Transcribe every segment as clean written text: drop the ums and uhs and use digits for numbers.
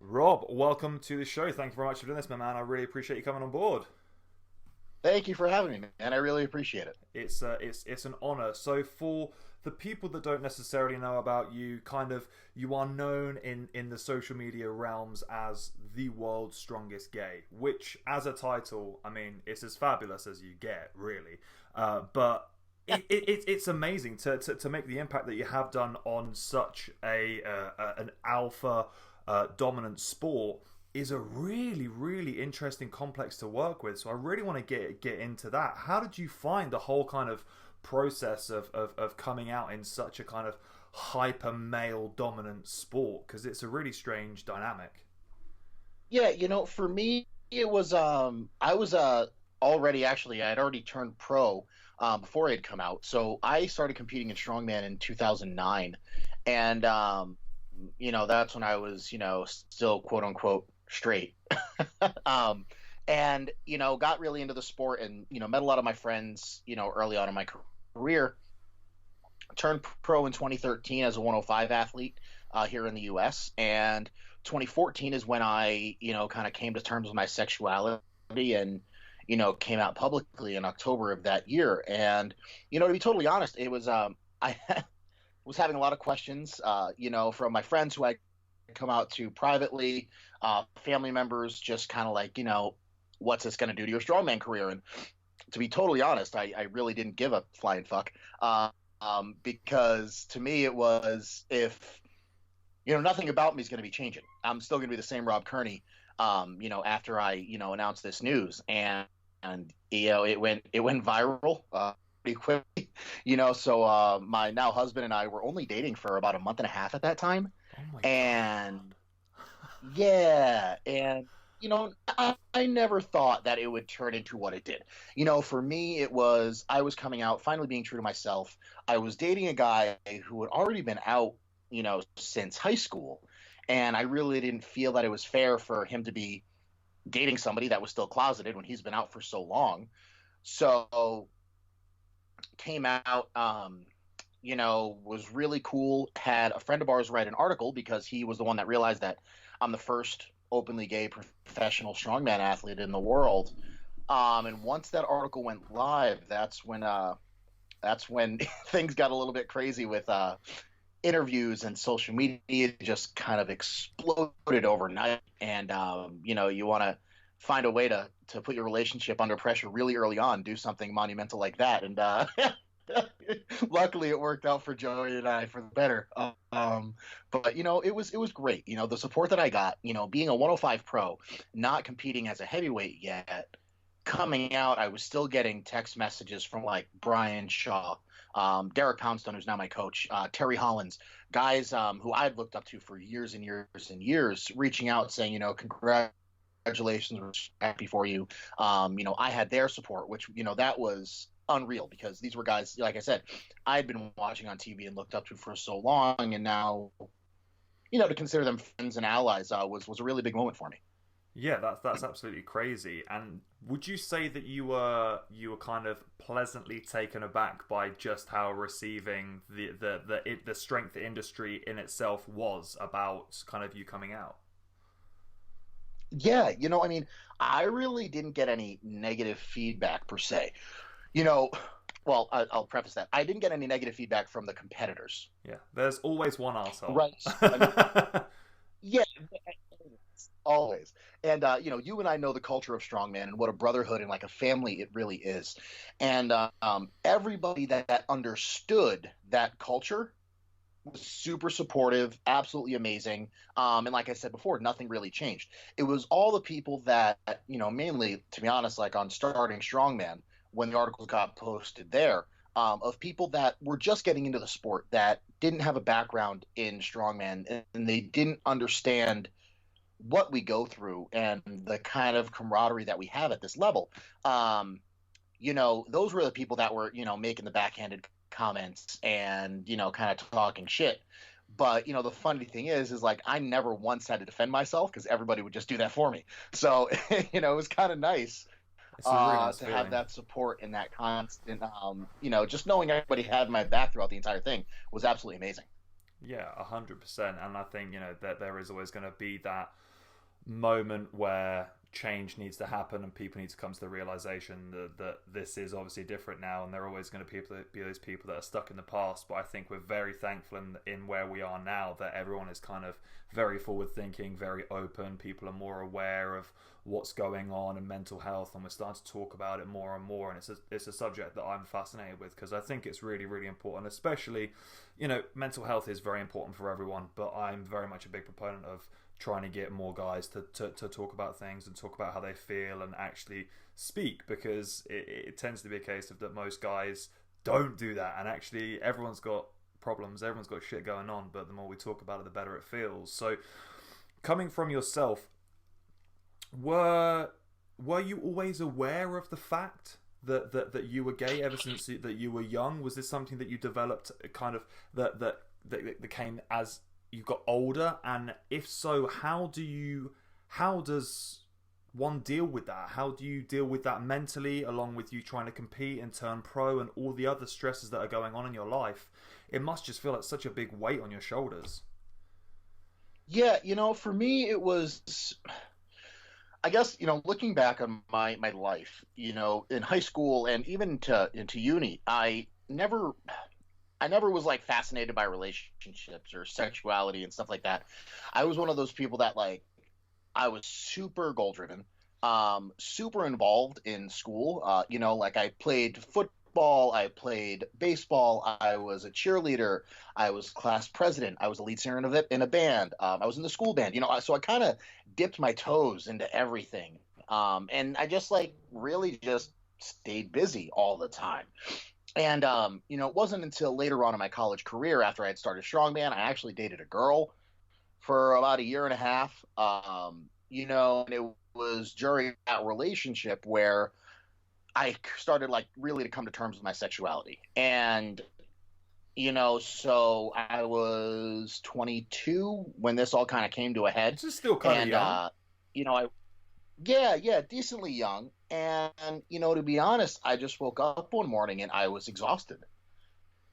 Rob, welcome to the show. Thank you very much for doing this, my man. I really appreciate you coming on board. Thank you for having me, man. I really appreciate it. It's an honor. So for the people that don't necessarily know about you, you are known in the social media realms as the world's strongest gay, which as a title, I mean, it's as fabulous as you get, really. But it's amazing to make the impact that you have done on such an alpha dominant sport is a really interesting complex to work with. So I really want to get into that. How did you find the whole kind of process of coming out in such a kind of hyper male dominant sport? Because it's a really strange dynamic. Yeah, for me, it was I was already actually I had already turned pro before I had come out. So I started competing in strongman in 2009, and that's when I was still quote unquote straight. um, and got really into the sport, and met a lot of my friends early on in my career. Turned pro in 2013 as a 105 athlete here in the U.S. And 2014 is when I kind of came to terms with my sexuality and came out publicly in October of that year. And to be totally honest, it was I was having a lot of questions from my friends who I come out to privately, family members, just kind of like, what's this going to do to your strongman career? And to be totally honest, I really didn't give a flying fuck, because to me it was, if nothing about me is going to be changing. I'm still going to be the same Rob Kearney, after I announced this news, and it went viral pretty quickly, so my now husband and I were only dating for about a month and a half at that time. Oh my And god. yeah, and I never thought that it would turn into what it did. For me, it was, I was coming out, finally being true to myself. I was dating a guy who had already been out, since high school, and I really didn't feel that it was fair for him to be dating somebody that was still closeted when he's been out for so long. So came out, was really cool. Had a friend of ours write an article because he was the one that realized that I'm the first openly gay professional strongman athlete in the world. And once that article went live, that's when things got a little bit crazy with interviews, and social media just kind of exploded overnight. And you want to find a way to put your relationship under pressure really early on, do something monumental like that. And luckily it worked out for Joey and I for the better. But it was great. The support that I got, being a 105 pro, not competing as a heavyweight yet, coming out, I was still getting text messages from like Brian Shaw, Derek Poundstone, who's now my coach, Terry Hollins, guys who I'd looked up to for years and years and years, reaching out saying, congratulations, we're happy for you. I had their support, which, that was unreal, because these were guys, like I said, I had been watching on TV and looked up to for so long, and now, to consider them friends and allies was a really big moment for me. Yeah, that's absolutely crazy. And would you say that you were kind of pleasantly taken aback by just how receiving the strength industry in itself was about kind of you coming out? Yeah, I mean, I really didn't get any negative feedback per se. You know, well, I'll preface that. I didn't get any negative feedback from the competitors. Yeah, there's always one asshole. Right. I mean, yeah, always. And you and I know the culture of strongman and what a brotherhood and like a family it really is. And everybody that understood that culture was super supportive, absolutely amazing. And like I said before, nothing really changed. It was all the people that, mainly, to be honest, like on starting strongman, when the articles got posted there, of people that were just getting into the sport, that didn't have a background in strongman, and they didn't understand what we go through and the kind of camaraderie that we have at this level. Those were the people that were, making the backhanded comments and, kind of talking shit. But, the funny thing is like, I never once had to defend myself because everybody would just do that for me. So, it was kind of nice It's a really nice to have feeling. that support and that constant, just knowing everybody had my back throughout the entire thing was absolutely amazing. Yeah, 100%. And I think that there is always going to be moment where change needs to happen and people need to come to the realization that this is obviously different now, and they're always going to be those people that are stuck in the past. But I think we're very thankful in where we are now that everyone is kind of very forward thinking, very open. People are more aware of what's going on in mental health, and we're starting to talk about it more and more, and it's a subject that I'm fascinated with because I think it's really, really important. Especially, mental health is very important for everyone, but I'm very much a big proponent of trying to get more guys to talk about things and talk about how they feel and actually speak, because it tends to be a case of that most guys don't do that, and actually everyone's got problems, everyone's got shit going on, but the more we talk about it, the better it feels. So coming from yourself, were you always aware of the fact that you were gay ever since that you were young? Was this something that you developed kind of that came as you got older? And if so, how does one deal with that? How do you deal with that mentally, along with you trying to compete and turn pro and all the other stresses that are going on in your life? It must just feel like such a big weight on your shoulders. Yeah, for me it was, I guess, looking back on my life, in high school and even into uni, I never was like fascinated by relationships or sexuality and stuff like that. I was one of those people that I was super goal driven, super involved in school. Like I played football, I played baseball, I was a cheerleader, I was class president, I was a lead singer in a band, I was in the school band. So I kind of dipped my toes into everything, and I just really just stayed busy all the time. And, it wasn't until later on in my college career, after I had started strongman, I actually dated a girl for about a year and a half. And it was during that relationship where I started really to come to terms with my sexuality. And, so I was 22 when this all kind of came to a head. This is still kind of young. Yeah, decently young. And, to be honest, I just woke up one morning and I was exhausted.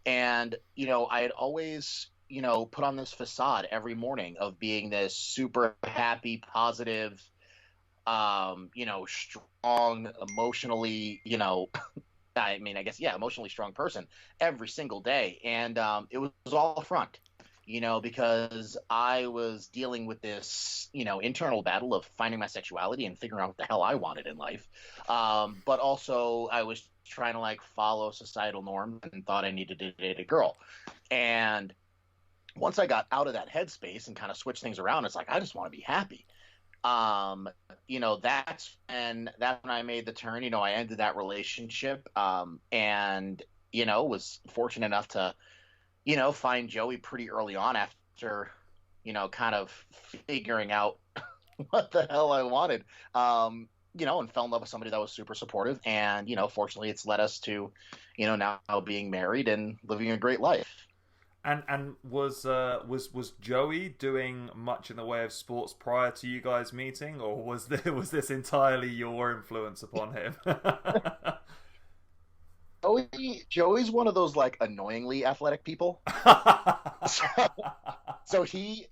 And, I had always, put on this facade every morning of being this super happy, positive, strong, emotionally, I guess, emotionally strong person every single day. And it was all a front. Because I was dealing with this, internal battle of finding my sexuality and figuring out what the hell I wanted in life. But also I was trying to follow societal norms and thought I needed to date a girl. And once I got out of that headspace and kind of switched things around, it's I just want to be happy. That's when I made the turn. I ended that relationship, and, was fortunate enough to, find Joey pretty early on after, kind of figuring out what the hell I wanted, and fell in love with somebody that was super supportive. And, fortunately it's led us to, now being married and living a great life. And was Joey doing much in the way of sports prior to you guys meeting, or was this entirely your influence upon him? Joey's one of those annoyingly athletic people. so he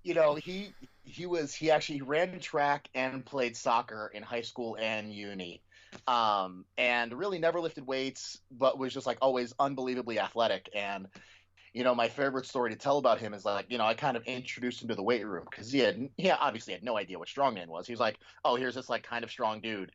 actually ran track and played soccer in high school and uni, and really never lifted weights, but was just always unbelievably athletic. And my favorite story to tell about him is I kind of introduced him to the weight room because he obviously had no idea what strongman was. He was like, oh, here's this kind of strong dude.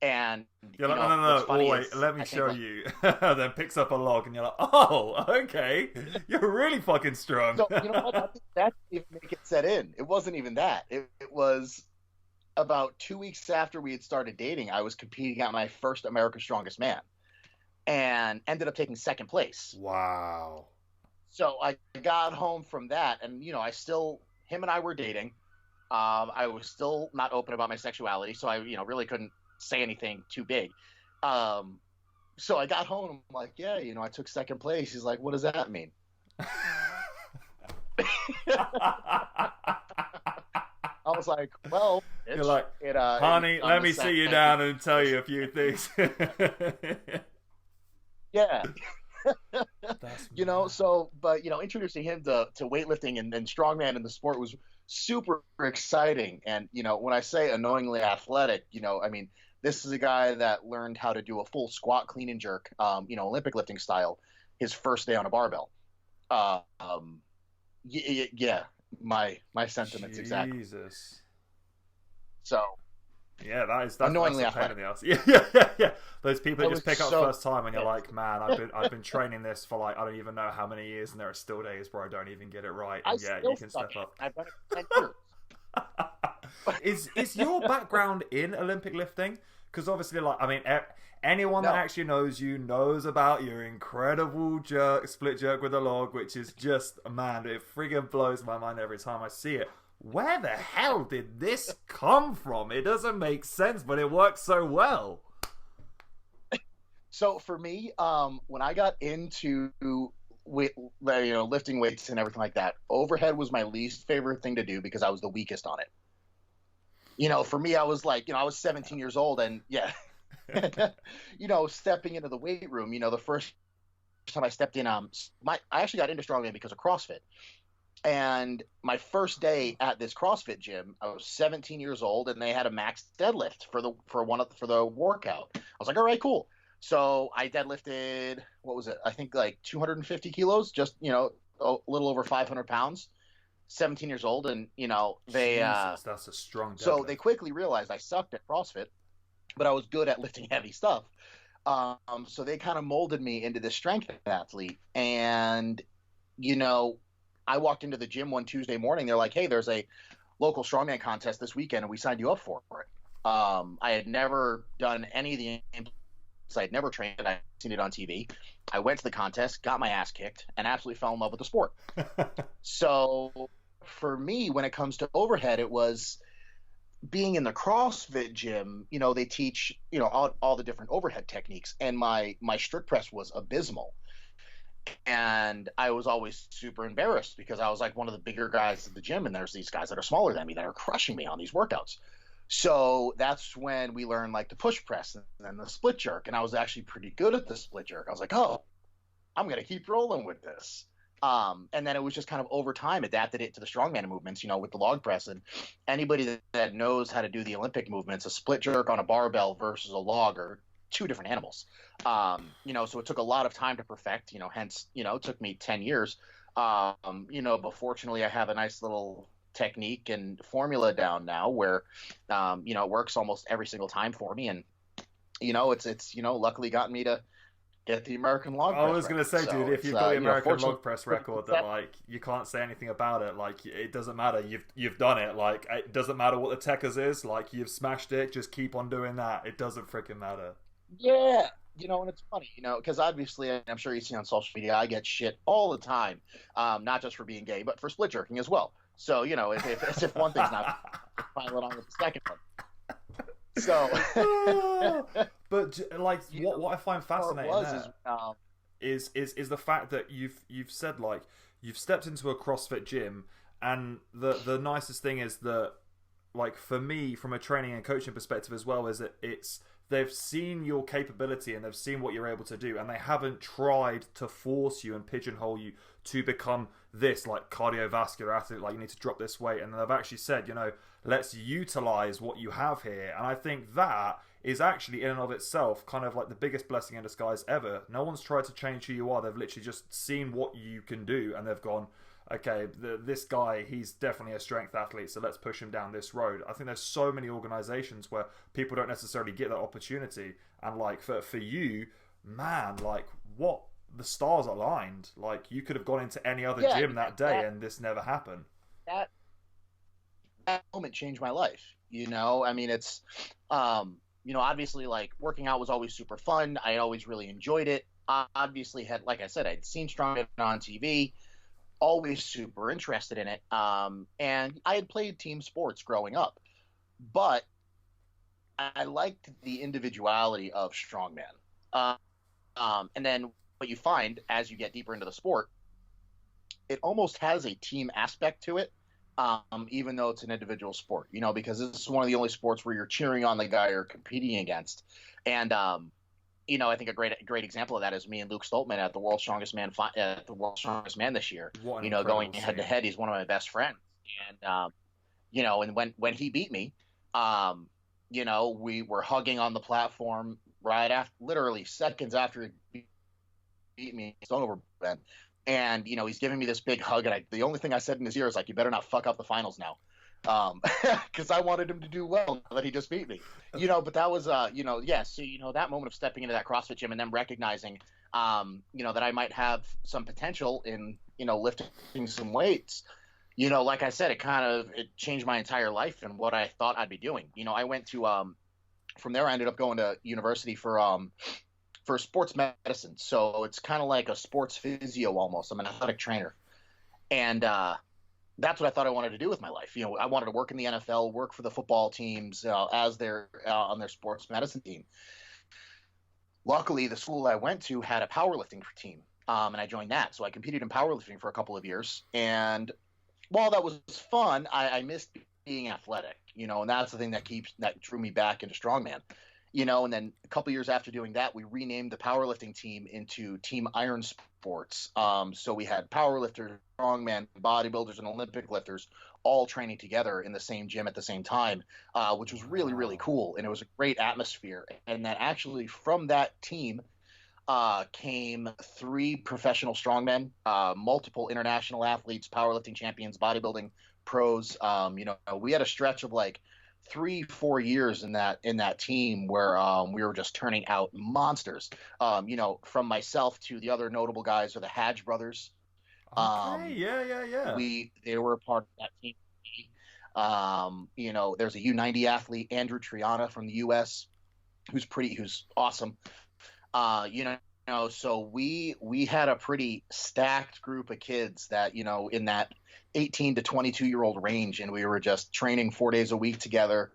And you're like, no, wait, let me show you. Then picks up a log, and you're like, oh, okay, you're really fucking strong. So, what? That didn't even make it set in. It wasn't even that. It was about 2 weeks after we had started dating. I was competing at my first America's Strongest Man, and ended up taking second place. Wow. So I got home from that, and him and I were dating. I was still not open about my sexuality, so I really couldn't say anything too big. So I got home and I'm like, yeah, I took second place. He's like, what does that mean? I was like, well, bitch, you're like, honey, let me sit you down and tell you a few things. Yeah. That's mad. So, but, introducing him to weightlifting and strongman in the sport was super exciting. And, when I say annoyingly athletic, I mean, this is a guy that learned how to do a full squat, clean and jerk, Olympic lifting style, his first day on a barbell. Um, yeah, my sentiments exactly. Jesus. So Yeah, that's annoyingly a pain in athletic. the ass. Yeah. Those people I that was just pick up so first time and you're like, man, I've been training this for like I don't even know how many years, and there are still days where I don't even get it right. I And yeah, you still can suck step at it. up. I've done it for 10 years. Is your background in Olympic lifting? Because obviously, like, I mean, anyone that No. actually knows you knows about your incredible jerk, split jerk with a log, which is just, man, it friggin' blows my mind every time I see it. Where the hell did this come from? It doesn't make sense, but it works so well. So for me, when I got into lifting weights and everything like that, overhead was my least favorite thing to do because I was the weakest on it. For me, I was like, I was 17 years old, and yeah, stepping into the weight room, the first time I stepped in, I actually got into strongman because of CrossFit. And my first day at this CrossFit gym, I was 17 years old, and they had a max deadlift for the workout. I was like, all right, cool. So I deadlifted, what was it? I think like 250 kilos, just a little over 500 pounds. 17 years old, and Jesus, that's a strong so they deadlift. quickly realized I sucked at CrossFit, but I was good at lifting heavy stuff. So they kind of molded me into this strength athlete, and you know, I walked into the gym one Tuesday morning. They're like, "Hey, there's a local strongman contest this weekend, and we signed you up for it." I had never done any of the I had never trained it. I'd seen it on TV. I went to the contest, got my ass kicked, and absolutely fell in love with the sport. So for me, when it comes to overhead, it was being in the CrossFit gym. They teach all the different overhead techniques, and my strict press was abysmal. And I was always super embarrassed because I was like one of the bigger guys at the gym, and there's these guys that are smaller than me that are crushing me on these workouts. So that's when we learned like the push press and then the split jerk, and I was actually pretty good at the split jerk. I was like, oh, I'm gonna keep rolling with this. And then it was just kind of over time adapted it to the strongman movements, with the log press. And anybody that knows how to do the Olympic movements, a split jerk on a barbell versus a log are two different animals. So it took a lot of time to perfect, hence, it took me 10 years. But fortunately I have a nice little technique and formula down now where, it works almost every single time for me. And, it's luckily gotten me to get the American log I press was gonna record. say, dude, So if it's you've got the American fortunately log press record, that like you can't say anything about it. Like it doesn't matter. You've done it. Like it doesn't matter what the techers is. Like you've smashed it. Just keep on doing that. It doesn't freaking matter. yeah. And it's funny, because obviously, I'm sure you see on social media, I get shit all the time, not just for being gay, but for split jerking as well. So, as if one thing's not, pile it on with the second one. So, But like what I find what it fascinating was there is the fact that you've said like you've stepped into a CrossFit gym, and the nicest thing is that like for me from a training and coaching perspective as well is that they've seen your capability and they've seen what you're able to do, and they haven't tried to force you and pigeonhole you to become this like cardiovascular athlete, like you need to drop this weight. And they've actually said, let's utilize what you have here. And I think that is actually in and of itself kind of like the biggest blessing in disguise ever. No one's tried to change who you are. They've literally just seen what you can do, and they've gone, okay, this guy, he's definitely a strength athlete, so let's push him down this road. I think there's so many organizations where people don't necessarily get that opportunity, and like for you, man, like what the stars aligned. Like you could have gone into any other yeah, gym that day, and this never happened. that, that moment changed my life. I mean, it's, obviously like working out was always super fun. I always really enjoyed it. I obviously had, like I said, I'd seen strongman on TV, always super interested in it. And I had played team sports growing up, but I liked the individuality of strongman. And then what you find as you get deeper into the sport, it almost has a team aspect to it, even though it's an individual sport, because this is one of the only sports where you're cheering on the guy you're competing against. And I think a great example of that is me and Luke Stoltman at the World's Strongest Man this year. What an Going incredible head to scene. head, he's one of my best friends, and and when he beat me, um, we were hugging on the platform right after, literally seconds after he beat me. It's over, Ben. And he's giving me this big hug, and the only thing I said in his ear is like, "You better not fuck up the finals now," because I wanted him to do well now that he just beat me. But that was yeah. So that moment of stepping into that CrossFit gym and then recognizing, that I might have some potential in lifting some weights. Like I said, it changed my entire life and what I thought I'd be doing. I went to from there I ended up going to university for sports medicine. So it's kind of like a sports physio almost. I'm an athletic trainer. And that's what I thought I wanted to do with my life. I wanted to work in the NFL, work for the football teams as their on their sports medicine team. Luckily, the school I went to had a powerlifting team, and I joined that. So I competed in powerlifting for a couple of years. And while that was fun, I missed being athletic, and that's the thing that drew me back into strongman. And then a couple years after doing that, we renamed the powerlifting team into Team Iron Sports. So we had powerlifters, strongman, bodybuilders, and Olympic lifters all training together in the same gym at the same time, which was really, really Wow. cool. And it was a great atmosphere. And then actually from that team came three professional strongmen, multiple international athletes, powerlifting champions, bodybuilding pros. We had a stretch of like 3-4 years in that team where we were just turning out monsters. From myself to the other notable guys are the Hadge brothers. Okay, Um, yeah, yeah, yeah. they were a part of that team. There's a U90 athlete, Andrew Triana from the U.S., who's awesome. So we had a pretty stacked group of kids that in that 18 to 22-year-old range, and we were just training 4 days a week together.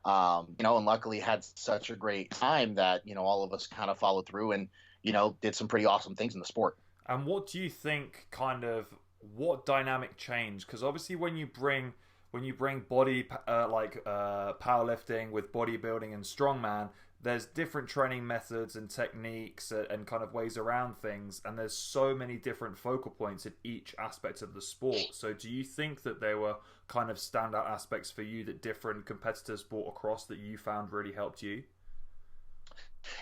And luckily had such a great time that all of us kind of followed through and did some pretty awesome things in the sport. And what do you think what dynamic change? Because obviously when you bring powerlifting with bodybuilding and strongman, there's different training methods and techniques and kind of ways around things, and there's so many different focal points in each aspect of the sport. So do you think that there were kind of standout aspects for you that different competitors brought across that you found really helped you?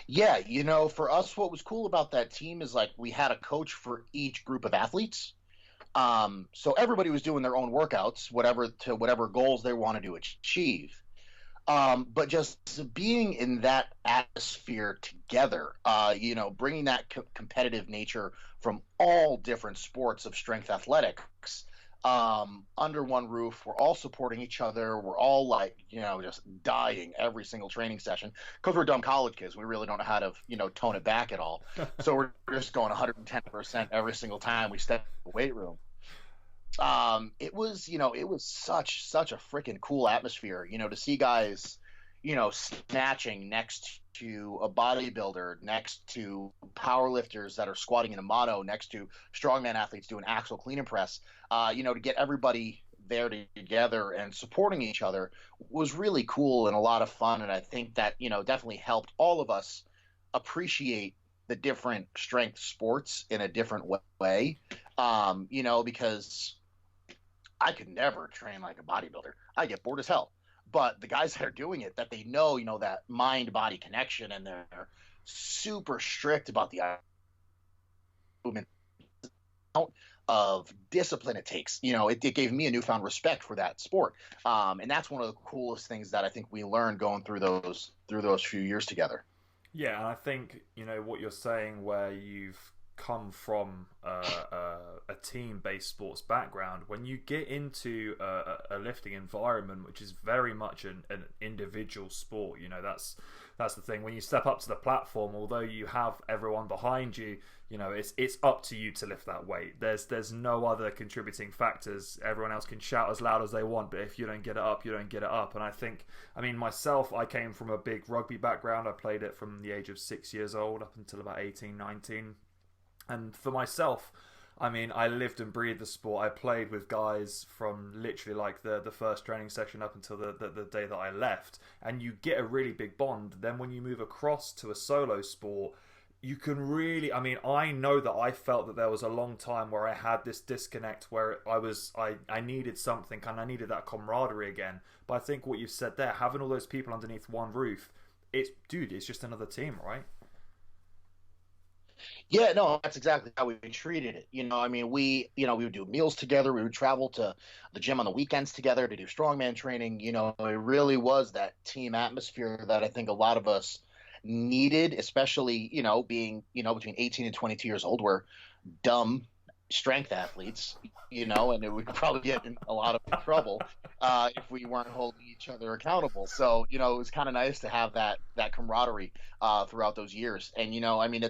Yeah, for us, what was cool about that team is like we had a coach for each group of athletes. So everybody was doing their own workouts, whatever goals they wanted to achieve. But just being in that atmosphere together, bringing that competitive nature from all different sports of strength athletics under one roof. We're all supporting each other. We're all like, just dying every single training session because we're dumb college kids. We really don't know how to, tone it back at all. So we're just going 110% every single time we step in the weight room. It was such a freaking cool atmosphere, to see guys, snatching next to a bodybuilder, next to powerlifters that are squatting in a mono, next to strongman athletes doing axle clean and press, to get everybody there together and supporting each other was really cool and a lot of fun. And I think that, definitely helped all of us appreciate the different strength sports in a different way. Because I could never train like a bodybuilder. I get bored as hell. But the guys that are doing it, that they know, that mind-body connection, and they're super strict about the movement of discipline it takes. It gave me a newfound respect for that sport, and that's one of the coolest things that I think we learned going through those few years together. Yeah, and I think what you're saying, where you've come from a team-based sports background, when you get into a lifting environment, which is very much an individual sport, that's the thing. When you step up to the platform, although you have everyone behind you, it's up to you to lift that weight. There's no other contributing factors. Everyone else can shout as loud as they want, but if you don't get it up, you don't get it up. And myself, I came from a big rugby background. I played it from the age of 6 years old up until about 18, 19. And for myself, I mean, I lived and breathed the sport. I played with guys from literally like the first training session up until the day that I left. And you get a really big bond. Then when you move across to a solo sport, you can really, I mean, I know that I felt that there was a long time where I had this disconnect where I needed something and I needed that camaraderie again. But I think what you've said there, having all those people underneath one roof, it's just another team, right? Yeah, no, that's exactly how we treated it. I mean, we would do meals together. We would travel to the gym on the weekends together to do strongman training. It really was that team atmosphere that I think a lot of us needed, especially, being, between 18 and 22 years old. We're dumb strength athletes, and it would probably get in a lot of trouble if we weren't holding each other accountable. So, it was kind of nice to have that camaraderie throughout those years. And, I mean,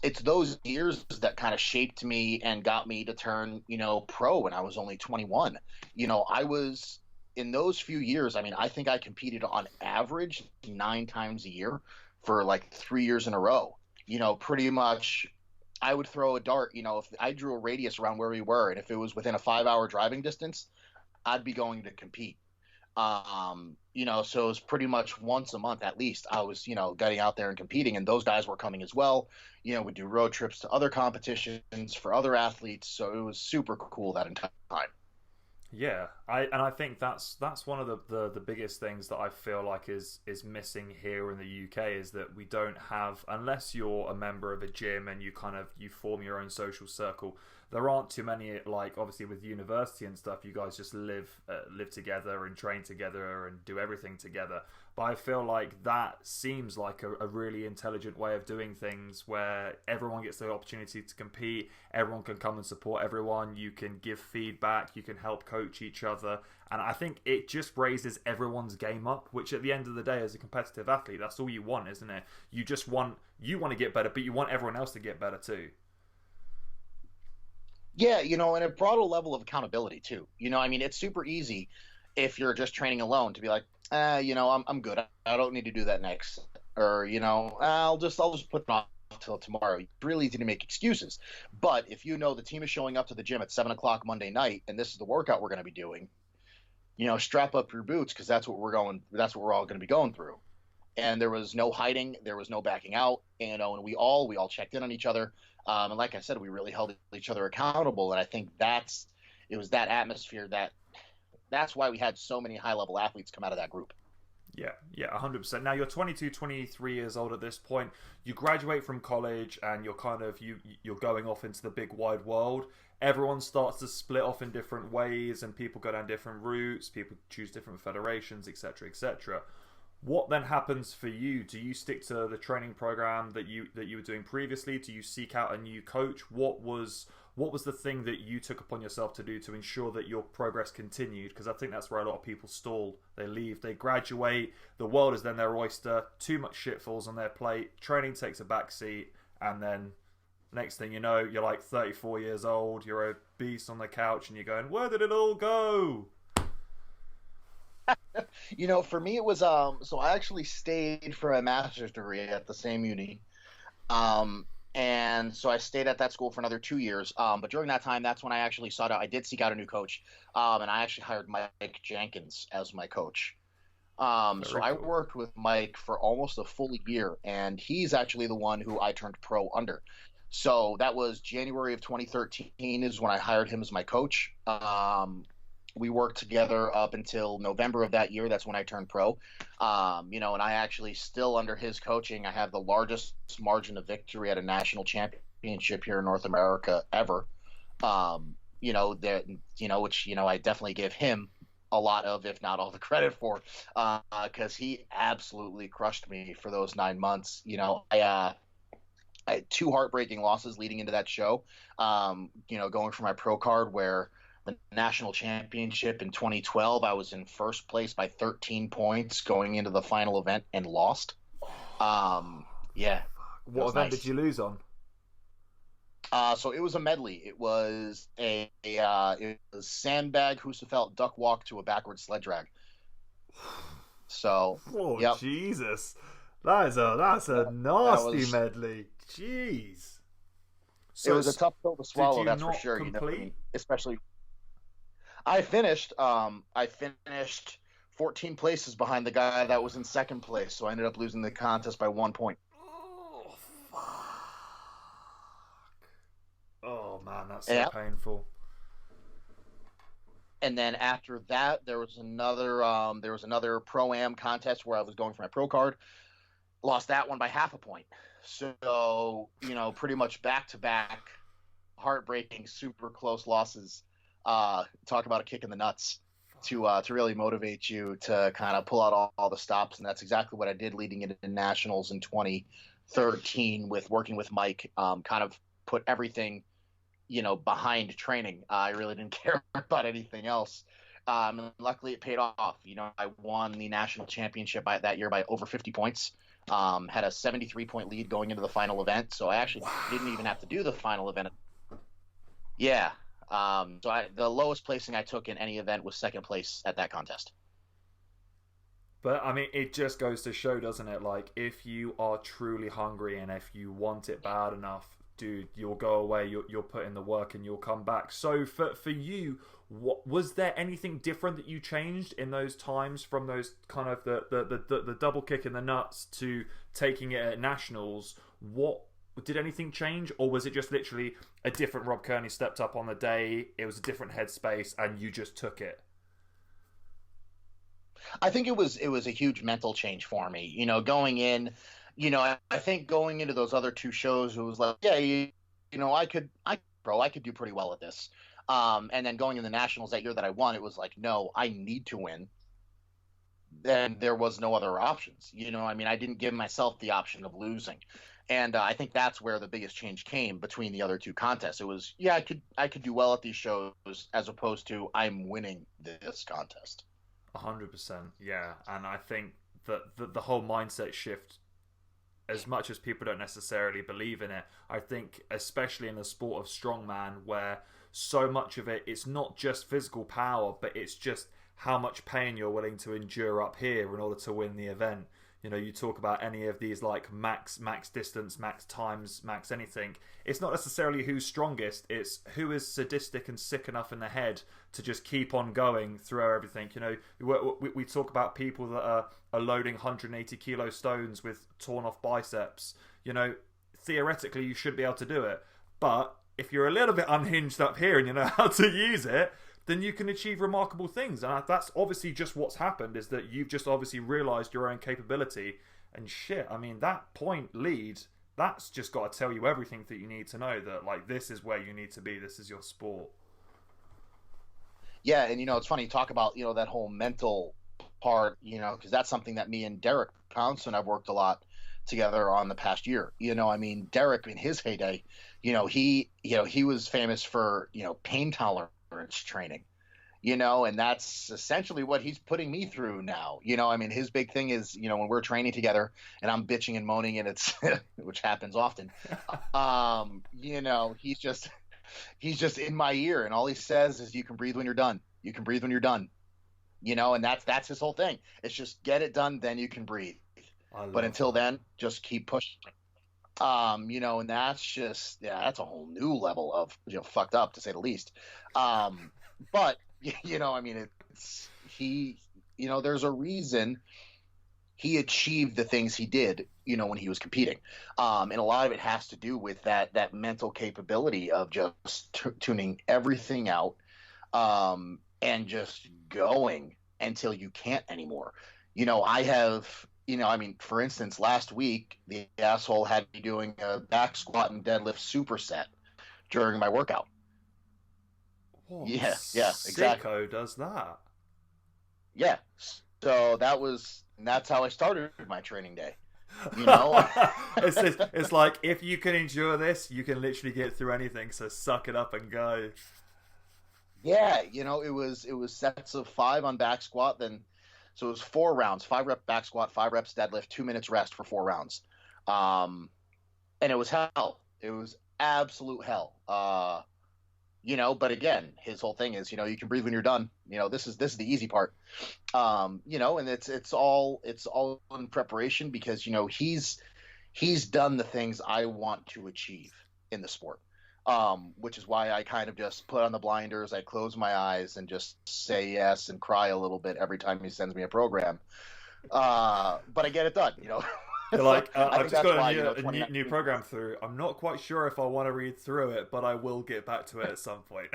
it's those years that kind of shaped me and got me to turn, pro when I was only 21. I was in those few years. I mean, I think I competed on average 9 times a year for like 3 years in a row. Pretty much I would throw a dart, if I drew a radius around where we were, and if it was within a 5-hour driving distance, I'd be going to compete. So it was pretty much once a month at least. I was, getting out there and competing, and those guys were coming as well. We'd do road trips to other competitions for other athletes. So it was super cool that entire time. Yeah, I think that's one of the biggest things that I feel like is missing here in the UK is that we don't have, unless you're a member of a gym and you form your own social circle. There aren't too many, like obviously with university and stuff, you guys just live together and train together and do everything together. But I feel like that seems like a really intelligent way of doing things where everyone gets the opportunity to compete, everyone can come and support everyone, you can give feedback, you can help coach each other. And I think it just raises everyone's game up, which at the end of the day, as a competitive athlete, that's all you want, isn't it? You want to get better, but you want everyone else to get better too. Yeah, and it brought a level of accountability too. I mean, it's super easy if you're just training alone to be like, I'm good. I don't need to do that next. Or, I'll just put it off till tomorrow. It's really easy to make excuses. But if the team is showing up to the gym at 7 o'clock Monday night, and this is the workout we're going to be doing, strap up your boots because that's what we're all going to be going through. And there was no hiding, there was no backing out, and we all checked in on each other. And like I said, we really held each other accountable. And I think it was that atmosphere that's why we had so many high-level athletes come out of that group. Yeah, 100%. Now you're 22, 23 years old at this point. You graduate from college and you're going off into the big wide world. Everyone starts to split off in different ways and people go down different routes. People choose different federations, etc., etc. What then happens for you? Do you stick to the training program that you were doing previously? Do you seek out a new coach? What was the thing that you took upon yourself to do to ensure that your progress continued? Because I think that's where a lot of people stall. They leave, they graduate, the world is then their oyster, too much shit falls on their plate, training takes a back seat, and then next thing you know, you're like 34 years old, you're obese on the couch, and you're going, where did it all go? For me, it was so I actually stayed for a master's degree at the same uni. And so I stayed at that school for another 2 years. But during that time, that's when I did seek out a new coach. And I actually hired Mike Jenkins as my coach. I worked with Mike for almost a full year, and he's actually the one who I turned pro under. So that was January of 2013 is when I hired him as my coach. We worked together up until November of that year. That's when I turned pro. And I actually still under his coaching, I have the largest margin of victory at a national championship here in North America ever. Which, I definitely give him a lot of, if not all the credit for, because he absolutely crushed me for those 9 months. I had 2 heartbreaking losses leading into that show. Going for my pro card where the national championship in 2012, I was in first place by 13 points going into the final event and lost. Yeah. What event did you lose on? So it was a medley. It was it was sandbag, Husafeld, duck walk to a backward sled drag. So, yep. Jesus, that's a nasty medley. Jeez. It So was a tough pill to did swallow, you that's for not sure. I complete? mean, especially I finished 14 places behind the guy that was in second place, so I ended up losing the contest by 1 point. Oh, fuck. Oh man, that's so Yeah. painful. And then after that, there was another pro am contest where I was going for my pro card. Lost that one by half a point. So, pretty much back to back heartbreaking, super close losses. Talk about a kick in the nuts to really motivate you to kind of pull out all the stops, and that's exactly what I did leading into nationals in 2013 with working with Mike. Kind of put everything behind training. I really didn't care about anything else. And luckily, it paid off. I won the national championship that year by over 50 points. Had a 73-point lead going into the final event, so I actually didn't even have to do the final event. Yeah. The lowest placing I took in any event was second place at that contest. But I mean, it just goes to show, doesn't it? Like, if you are truly hungry and if you want it bad enough, dude, you'll go away. You'll put in the work and you'll come back. So for you, what was there anything different that you changed in those times from those kind of the double kick in the nuts to taking it at nationals? What did anything change, or was it just literally a different Rob Kearney stepped up on the day? It was a different headspace, and you just took it. I think it was a huge mental change for me. Going in, I think going into those other two shows, it was like, yeah, I could do pretty well at this. And then going in the nationals that year that I won, it was like, no, I need to win. Then there was no other options. I mean, I didn't give myself the option of losing. And I think that's where the biggest change came between the other two contests. It was, yeah, I could do well at these shows as opposed to I'm winning this contest. 100%, yeah. And I think that the whole mindset shift, as much as people don't necessarily believe in it, I think especially in the sport of strongman, where so much of it, it's not just physical power, but it's just how much pain you're willing to endure up here in order to win the event. You talk about any of these like max distance, max times, max anything. It's not necessarily who's strongest. It's who is sadistic and sick enough in the head to just keep on going through everything. We talk about people that are loading 180 kilo stones with torn off biceps. Theoretically you should be able to do it, but if you're a little bit unhinged up here and you know how to use it, then you can achieve remarkable things. And that's obviously just what's happened, is that you've just obviously realised your own capability. And shit, I mean, that point lead, that's just got to tell you everything that you need to know, that like this is where you need to be, this is your sport. Yeah, and it's funny you talk about that whole mental part, because that's something that me and Derek Poundson have worked a lot together on the past year. I mean, Derek in his heyday, he was famous for pain tolerance training, and that's essentially what he's putting me through now. I mean, his big thing is, when we're training together and I'm bitching and moaning and it's which happens often, he's just in my ear, and all he says is, you can breathe when you're done, you can breathe when you're done, and that's his whole thing. It's just get it done, then you can breathe. But until then, just keep pushing. And that's just, yeah, that's a whole new level of, fucked up, to say the least. But I mean, there's a reason he achieved the things he did, when he was competing. And a lot of it has to do with that mental capability of just tuning everything out, and just going until you can't anymore. I have, I mean, for instance, last week, the asshole had me doing a back squat and deadlift superset during my workout. What Yeah, exactly. sicko does that? Yeah. So that's how I started my training day. It's like, if you can endure this, you can literally get through anything, so suck it up and go. Yeah, it was sets of 5 on back squat, then so it was 4 rounds, 5 rep back squat, 5 reps deadlift, 2 minutes rest for 4 rounds. And it was hell. It was absolute hell. But again, his whole thing is, you can breathe when you're done. This is the easy part. And it's all in preparation, because, he's done the things I want to achieve in the sport. which is why I kind of just put on the blinders. I close my eyes and just say yes and cry a little bit every time he sends me a program. But I get it done, you know. You're So like, I I've think just that's got why, a you know, new 2019. program through. I'm not quite sure if I want to read through it, but I will get back to it at some point.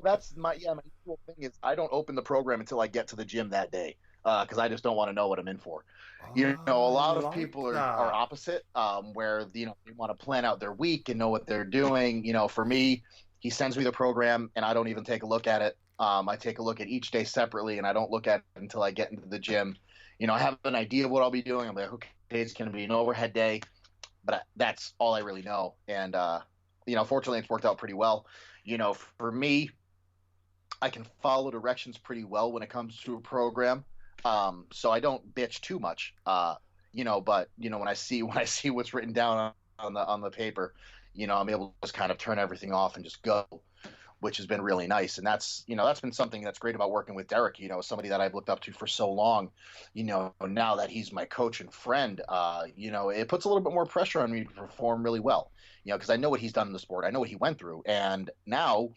That's my usual thing is I don't open the program until I get to the gym that day, because I just don't want to know what I'm in for. You know, a Oh, I lot of like people are that. opposite, where you know they want to plan out their week and know what they're doing. You know, for me, he sends me the program and I don't even take a look at it. I take a look at each day separately and I don't look at it until I get into the gym. You know, I have an idea of what I'll be doing. I'm like, okay, it's going to be an overhead day, but that's all I really know. And you know, fortunately, it's worked out pretty well. You know, for me, I can follow directions pretty well when it comes to a program. So I don't bitch too much. You know, but you know, when I see what's written down on the paper, you know, I'm able to just kind of turn everything off and just go, which has been really nice. And that's, you know, that's been something that's great about working with Derek, you know, somebody that I've looked up to for so long. You know, now that he's my coach and friend, you know, it puts a little bit more pressure on me to perform really well, you know, because I know what he's done in the sport. I know what he went through. And now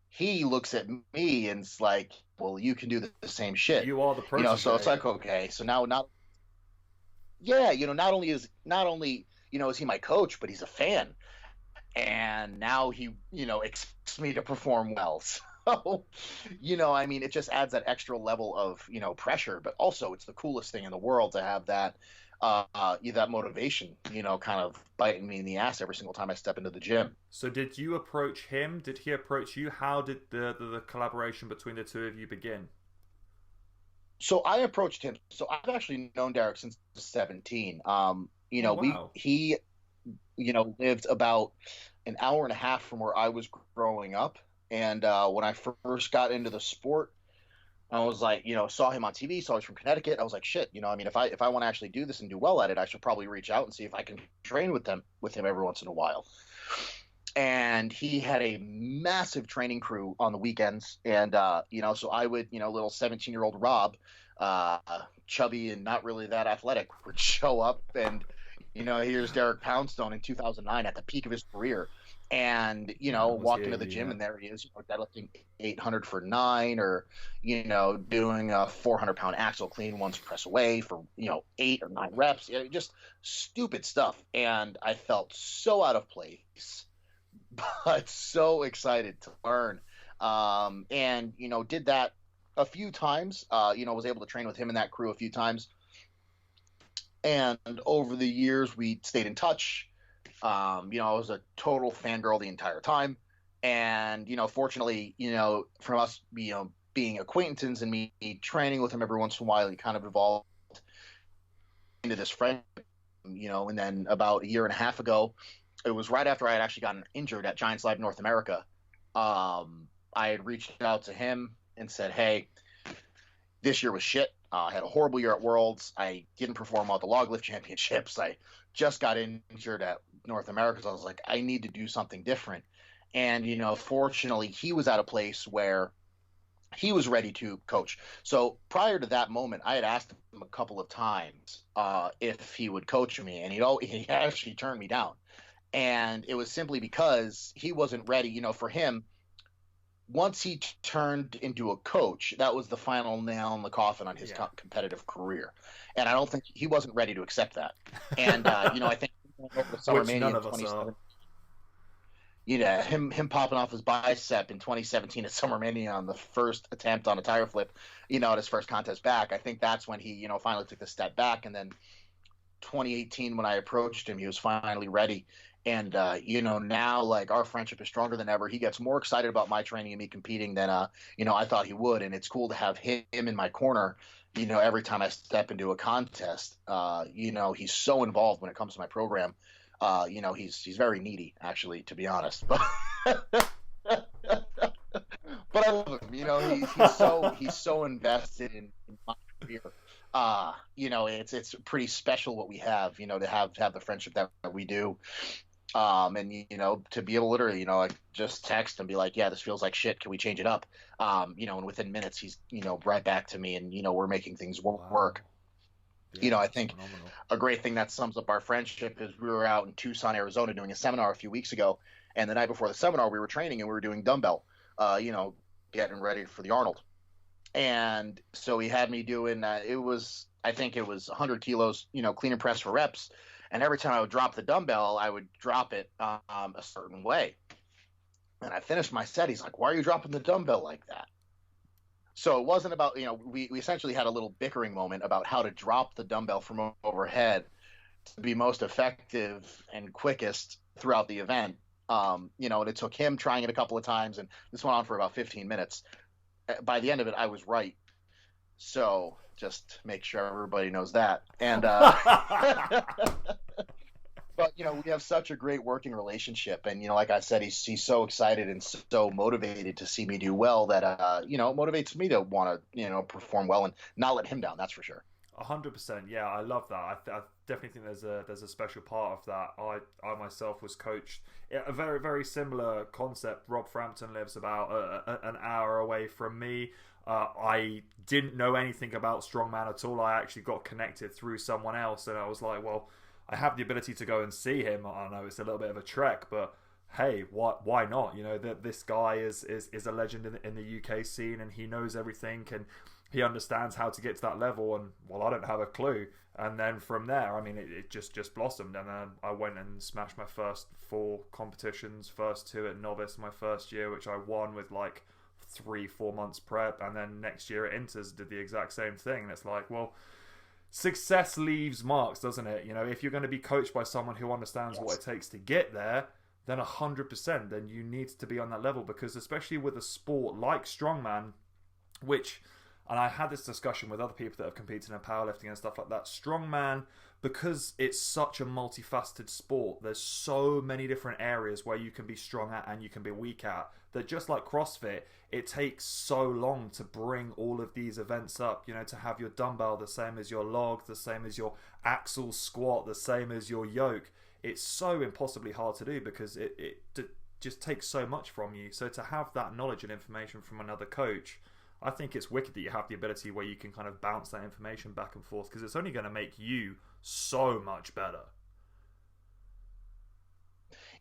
he looks at me and it's like, well, you can do the same shit, You are the you know. So it's protege. like, okay, so now not, yeah, you know, not only you know is he my coach, but he's a fan, and now he you know expects me to perform well. So, you know, I mean, it just adds that extra level of you know pressure, but also it's the coolest thing in the world to have that. That motivation, you know, kind of biting me in the ass every single time I step into the gym. So, did you approach him? Did he approach you? How did the collaboration between the two of you begin? So I approached him. So I've actually known Derek since 17. You Oh, know, wow. he you know lived about an hour and a half from where I was growing up. And when I first got into the sport, I was like, you know, saw him on TV, saw he's from Connecticut. I was like, shit, you know, I mean, if I want to actually do this and do well at it, I should probably reach out and see if I can train with him every once in a while. And he had a massive training crew on the weekends, and you know, so I would, you know, little 17-year-old Rob, uh, chubby and not really that athletic, would show up, and you know, here's Derek Poundstone in 2009 at the peak of his career, and you know, That was walk here, into the gym yeah. and there he is, you know, deadlifting 800 for nine, or you know, doing a 400-pound axle clean once press away for you know 8 or 9 reps, you know, just stupid stuff, and I felt so out of place but so excited to learn. And you know, did that a few times. You know, was able to train with him and that crew a few times. And over the years, we stayed in touch. You know, I was a total fangirl the entire time. And you know, fortunately, you know, from us, you know, being acquaintances and me training with him every once in a while, he kind of evolved into this friend. You know, and then about a year and a half ago, it was right after I had actually gotten injured at Giants Live North America. I had reached out to him and said, "Hey, this year was shit. I had a horrible year at Worlds. I didn't perform well at the log lift championships. I just got injured at North America. So I was like, I need to do something different." And you know, fortunately, he was at a place where he was ready to coach. So prior to that moment, I had asked him a couple of times if he would coach me, and he actually turned me down. And it was simply because he wasn't ready. You know, for him, once he turned into a coach, that was the final nail in the coffin on his Yeah. competitive career. And I don't think he wasn't ready to accept that. And you know, I think over the Summer Which Mania none in of us are. 2017, you know, him popping off his bicep in 2017 at Summer Mania on the first attempt on a tire flip, you know, at his first contest back. I think that's when he, you know, finally took the step back. And then 2018, when I approached him, he was finally ready. And you know, now like our friendship is stronger than ever. He gets more excited about my training and me competing than you know I thought he would. And it's cool to have him in my corner. You know, every time I step into a contest, you know, he's so involved when it comes to my program. You know, he's very needy, actually, to be honest. But but I love him. You know, he's so invested in my career. You know, it's pretty special what we have. You know, to have the friendship that we do. And you know, to be able to literally, you know, like just text and be like, yeah, this feels like shit. Can we change it up? You know, and within minutes, he's, you know, right back to me, and you know, we're making things Wow. work. Yeah, I it's think phenomenal. a great thing that sums up our friendship is we were out in Tucson, Arizona doing a seminar a few weeks ago. And the night before the seminar, we were training and we were doing dumbbell, getting ready for the Arnold. And so he had me doing, I think it was 100 kilos, clean and press for reps. And every time I would drop the dumbbell, I would drop it a certain way. And I finished my set. He's like, "Why are you dropping the dumbbell like that?" So it wasn't about, we essentially had a little bickering moment about how to drop the dumbbell from overhead to be most effective and quickest throughout the event. And it took him trying it a couple of times, and this went on for about 15 minutes. By the end of it, I was right. So just make sure everybody knows that. And but we have such a great working relationship, and like I said, he's so excited and so motivated to see me do well that it motivates me to want to perform well and not let him down. That's for sure. 100%. Yeah, I love that. I definitely think there's a special part of that. I myself was coached a very very similar concept. Rob Frampton lives about an hour away from me. I didn't know anything about strongman at all. I actually got connected through someone else, and I was like, well, I have the ability to go and see him. I know it's a little bit of a trek, but hey, why not? This guy is a legend in the UK scene, and he knows everything, and he understands how to get to that level. And well, I don't have a clue. And then from there, I mean, it just blossomed, and then I went and smashed my first 4 competitions, first 2 at novice my first year, which I won with like 3-4 months prep, and then next year at Inters did the exact same thing. And it's like, well, success leaves marks, doesn't it? If you're going to be coached by someone who understands what it takes to get there, then 100%, then you need to be on that level, because especially with a sport like strongman, which, and I had this discussion with other people that have competed in powerlifting and stuff like that, strongman, because it's such a multifaceted sport, there's so many different areas where you can be strong at and you can be weak at, that just like CrossFit, it takes so long to bring all of these events up, to have your dumbbell the same as your log, the same as your axle squat, the same as your yoke. It's so impossibly hard to do because it just takes so much from you. So to have that knowledge and information from another coach, I think it's wicked that you have the ability where you can kind of bounce that information back and forth, because it's only going to make you so much better.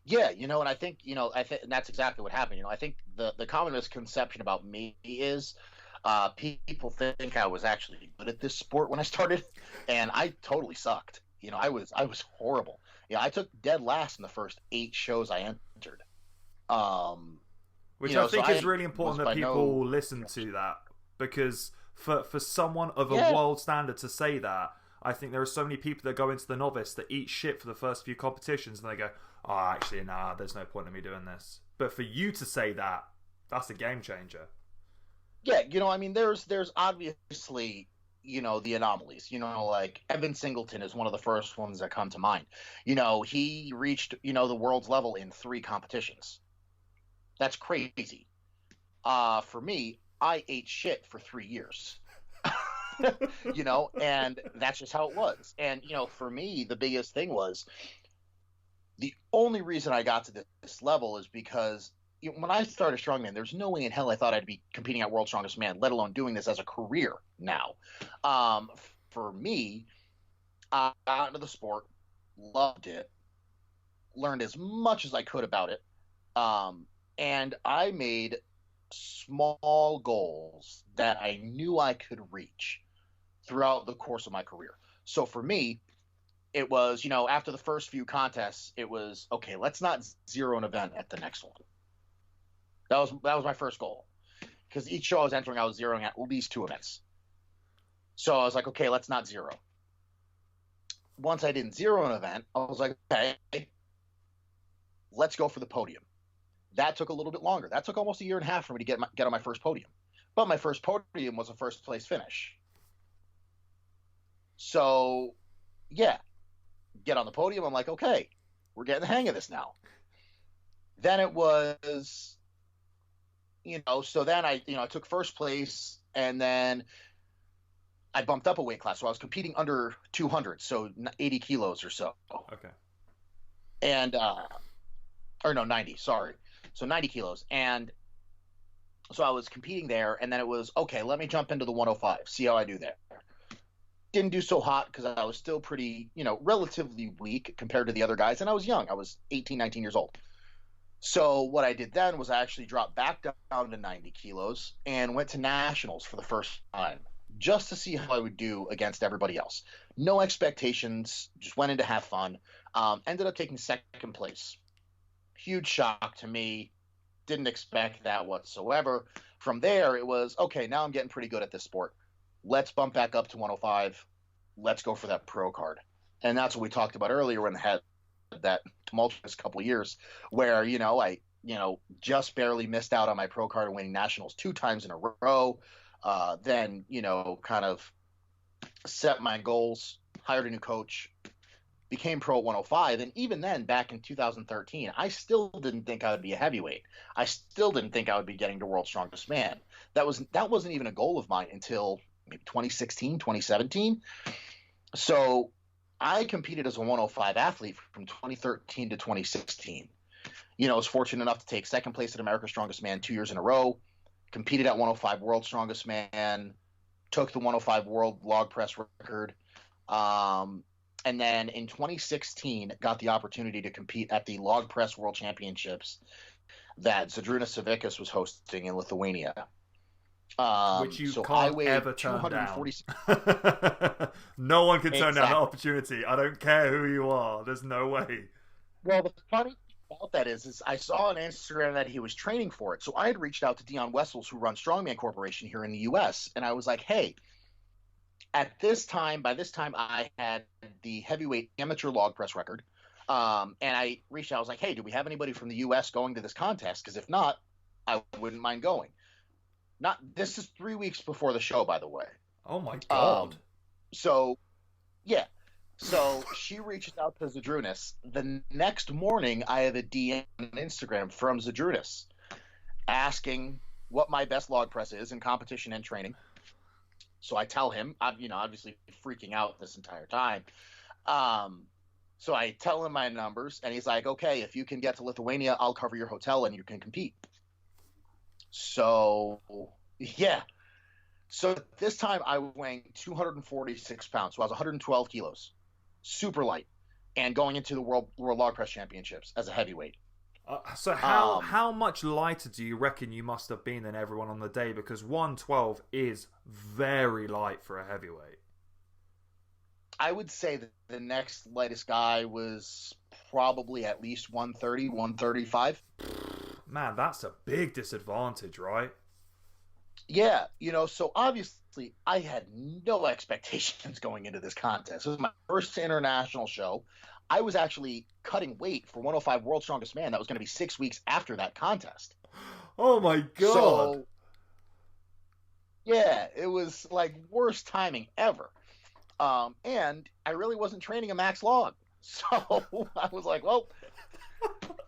Yeah, and I think, and that's exactly what happened. I think the common misconception about me is people think I was actually good at this sport when I started, and I totally sucked. I was horrible. I took dead last in the first 8 shows I entered. Which I think is really important that people listen to that, because for someone of a world standard to say that, I think there are so many people that go into the novice that eat shit for the first few competitions, and they go, "Oh, actually, nah, there's no point in me doing this." But for you to say that, that's a game changer. Yeah, I mean, there's obviously, the anomalies. Like Evan Singleton is one of the first ones that come to mind. He reached, the world's level in 3 competitions. That's crazy. For me, I ate shit for 3 years. And that's just how it was. And, for me, the biggest thing was the only reason I got to this level is because when I started strongman, there's no way in hell I thought I'd be competing at World's Strongest Man, let alone doing this as a career now. For me, I got into the sport, loved it, learned as much as I could about it, and I made small goals that I knew I could reach throughout the course of my career. So for me, it was, after the first few contests, it was, okay, let's not zero an event at the next one. That was my first goal, because each show I was entering, I was zeroing at least 2 events. So I was like, okay, let's not zero. Once I didn't zero an event, I was like, okay, let's go for the podium. That took a little bit longer. That took almost a year and a half for me to get on my first podium. But my first podium was a first place finish. So, yeah, get on the podium. I'm like, okay, we're getting the hang of this now. Then it was, so then I took first place, and then I bumped up a weight class. So I was competing under 200, so 80 kilos or so. Okay. And, or no, 90, sorry. So 90 kilos. And so I was competing there, and then it was, okay, let me jump into the 105, see how I do there. didn't do so hot because I was still pretty, relatively weak compared to the other guys. And I was young. I was 18, 19 years old. So what I did then was I actually dropped back down to 90 kilos and went to nationals for the first time just to see how I would do against everybody else. No expectations, just went in to have fun. Ended up taking second place. Huge shock to me. Didn't expect that whatsoever. From there, it was, okay, now I'm getting pretty good at this sport. Let's bump back up to 105. Let's go for that pro card. And that's what we talked about earlier when I had that tumultuous couple of years where, I just barely missed out on my pro card and winning nationals 2 times in a row. Then, kind of set my goals, hired a new coach, became pro at 105. And even then, back in 2013, I still didn't think I would be a heavyweight. I still didn't think I would be getting to World's Strongest Man. That wasn't even a goal of mine until maybe 2016, 2017. So I competed as a 105 athlete from 2013 to 2016. I was fortunate enough to take second place at America's Strongest Man 2 years in a row, competed at 105 World's Strongest Man, took the 105 World Log Press record, and then in 2016 got the opportunity to compete at the Log Press World Championships that Zydrunas Savickas was hosting in Lithuania. Which you can't ever turn down. No one can turn down that opportunity. I don't care who you are. There's no way. Well, the funny thing about that is I saw on Instagram that he was training for it. So I had reached out to Dion Wessels, who runs Strongman Corporation here in the U.S., and I was like, hey, by this time, I had the heavyweight amateur log press record. And I reached out. I was like, hey, do we have anybody from the U.S. going to this contest? Because if not, I wouldn't mind going. This is 3 weeks before the show, by the way. Oh my God. So she reaches out to Zydrunas. The next morning, I have a DM on Instagram from Zydrunas asking what my best log press is in competition and training. So I tell him, I'm, obviously freaking out this entire time. So I tell him my numbers, and he's like, okay, if you can get to Lithuania, I'll cover your hotel and you can compete. So, yeah. So this time I was weighing 246 pounds. So I was 112 kilos, super light, and going into the World Log Press Championships as a heavyweight. So how much lighter do you reckon you must have been than everyone on the day? Because 112 is very light for a heavyweight. I would say that the next lightest guy was probably at least 130, 135. Man, that's a big disadvantage, right? Yeah, so obviously I had no expectations going into this contest. This was my first international show. I was actually cutting weight for 105 World's Strongest Man. That was going to be 6 weeks after that contest. Oh my God. So, yeah, it was like worst timing ever. And I really wasn't training a max log. So I was like, well,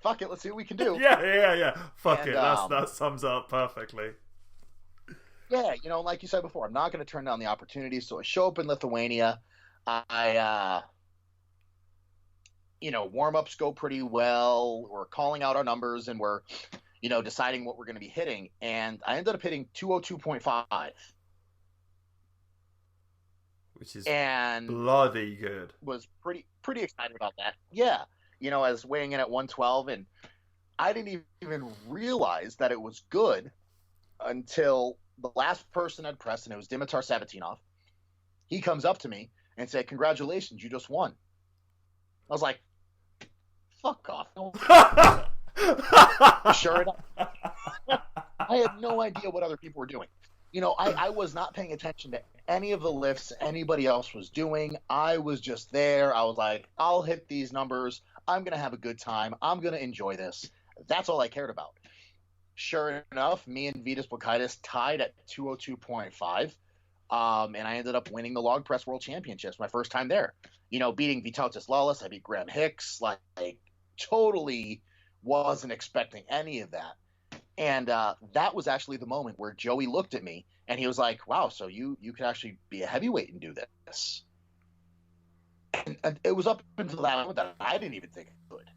fuck it, let's see what we can do. Yeah. Fuck it. That sums up perfectly. Yeah, like you said before, I'm not going to turn down the opportunity. So I show up in Lithuania. Warm-ups go pretty well. We're calling out our numbers and we're, deciding what we're going to be hitting. And I ended up hitting 202.5. Which is bloody good. Was pretty excited about that. Yeah. I was weighing in at 112, and I didn't even realize that it was good until the last person I'd pressed, and it was Dimitar Sabatinov. He comes up to me and said, congratulations, you just won. I was like, fuck off. No. Sure enough. I had no idea what other people were doing. I was not paying attention to any of the lifts anybody else was doing. I was just there. I was like, I'll hit these numbers. I'm going to have a good time. I'm going to enjoy this. That's all I cared about. Sure enough, me and Vitas Blokaitis tied at 202.5. And I ended up winning the Log Press World Championships my first time there. Beating Vytautas Lalas. I beat Graham Hicks. Like, totally wasn't expecting any of that. And that was actually the moment where Joey looked at me and he was like, wow, so you could actually be a heavyweight and do this. And it was up until that moment that I didn't even think I could.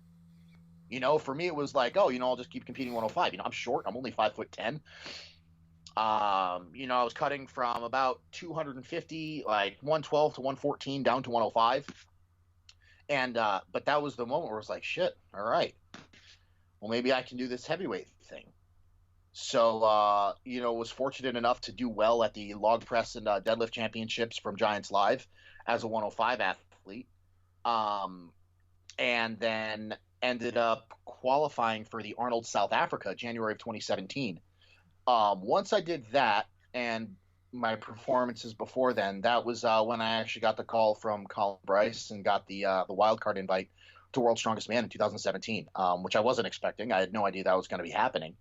For me, it was like, oh, I'll just keep competing 105. I'm short. I'm only 5'10". I was cutting from about 250, like 112 to 114 down to 105. And but that was the moment where I was like, shit, all right, well, maybe I can do this heavyweight thing. So, was fortunate enough to do well at the log press and deadlift championships from Giants Live as a 105 athlete. And then ended up qualifying for the Arnold South Africa, January of 2017. Once I did that, and my performances before then, that was when I actually got the call from Colin Bryce and got the wild card invite to World's Strongest Man in 2017, which I wasn't expecting. I had no idea that was going to be happening.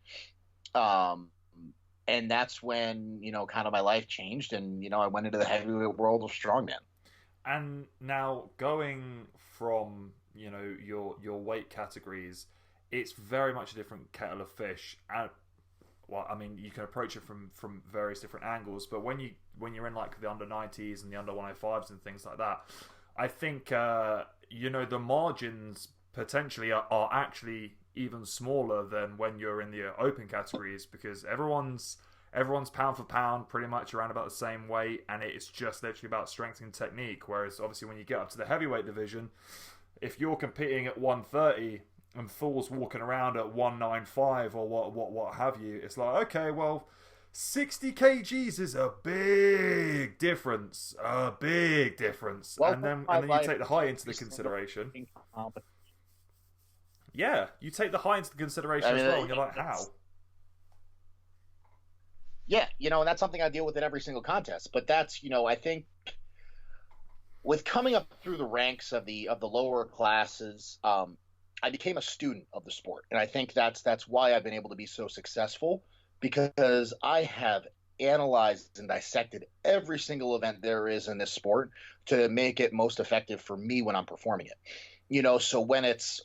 And that's when, kind of my life changed, and, I went into the heavyweight world of strongman. And now going from, your weight categories, it's very much a different kettle of fish. And, well, I mean, you can approach it from various different angles, but when you're in like the under 90s and the under 105s and things like that, I think the margins potentially are actually even smaller than when you're in the open categories, because everyone's pound for pound pretty much around about the same weight, and it's just literally about strength and technique. Whereas obviously when you get up to the heavyweight division, if you're competing at 130 and Thor's walking around at 195 or what have you, it's like, okay, well, 60 kgs is a big difference. Well, and then you take the height into the consideration. Yeah, you take the height into consideration as well, and you're like, how? Yeah, and that's something I deal with in every single contest. But that's, I think with coming up through the ranks of the lower classes, I became a student of the sport, and I think that's why I've been able to be so successful, because I have analyzed and dissected every single event there is in this sport to make it most effective for me when I'm performing it. So when it's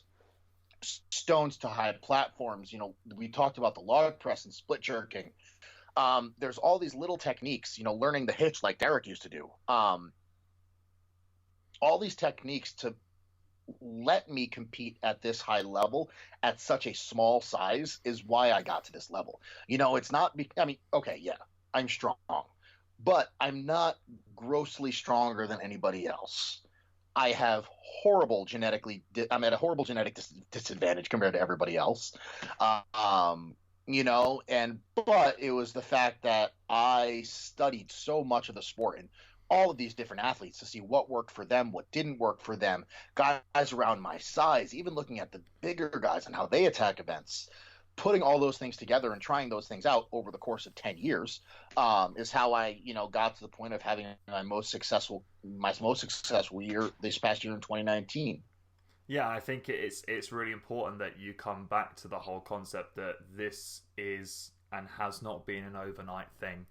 stones to high platforms, we talked about the log press and split jerking. There's all these little techniques, learning the hitch like Derek used to do. All these techniques to let me compete at this high level at such a small size is why I got to this level. It's not, okay, yeah, I'm strong, but I'm not grossly stronger than anybody else. I have I'm at a horrible genetic disadvantage compared to everybody else. But it was the fact that I studied so much of the sport and all of these different athletes to see what worked for them, what didn't work for them, guys around my size, even looking at the bigger guys and how they attack events, putting all those things together and trying those things out over the course of 10 years is how I, got to the point of having my most successful year this past year in 2019. Yeah, I think it's really important that you come back to the whole concept that this is and has not been an overnight thing.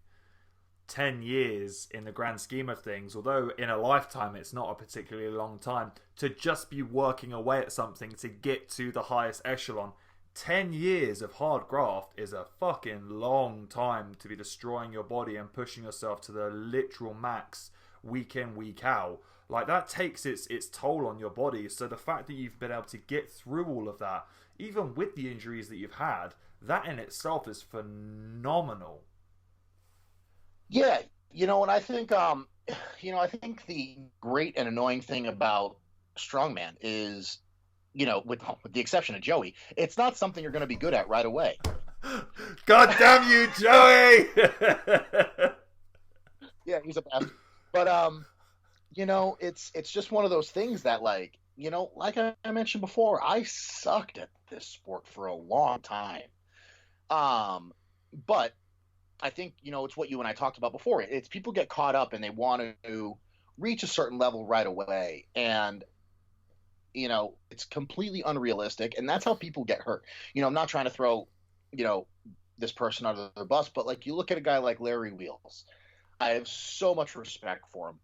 10 years in the grand scheme of things, although in a lifetime it's not a particularly long time, to just be working away at something to get to the highest echelon. 10 years of hard graft is a fucking long time to be destroying your body and pushing yourself to the literal max week in, week out. Like, that takes its toll on your body. So the fact that you've been able to get through all of that, even with the injuries that you've had, that in itself is phenomenal. Yeah, and I think I think the great and annoying thing about strongman is, with the exception of Joey, it's not something you're going to be good at right away. God damn you, Joey! Yeah, he's a bastard. But it's just one of those things that, like I mentioned before, I sucked at this sport for a long time. But I think, it's what you and I talked about before. It's people get caught up and they want to reach a certain level right away. And, it's completely unrealistic. And that's how people get hurt. I'm not trying to throw, this person under the bus, but like you look at a guy like Larry Wheels. I have so much respect for him.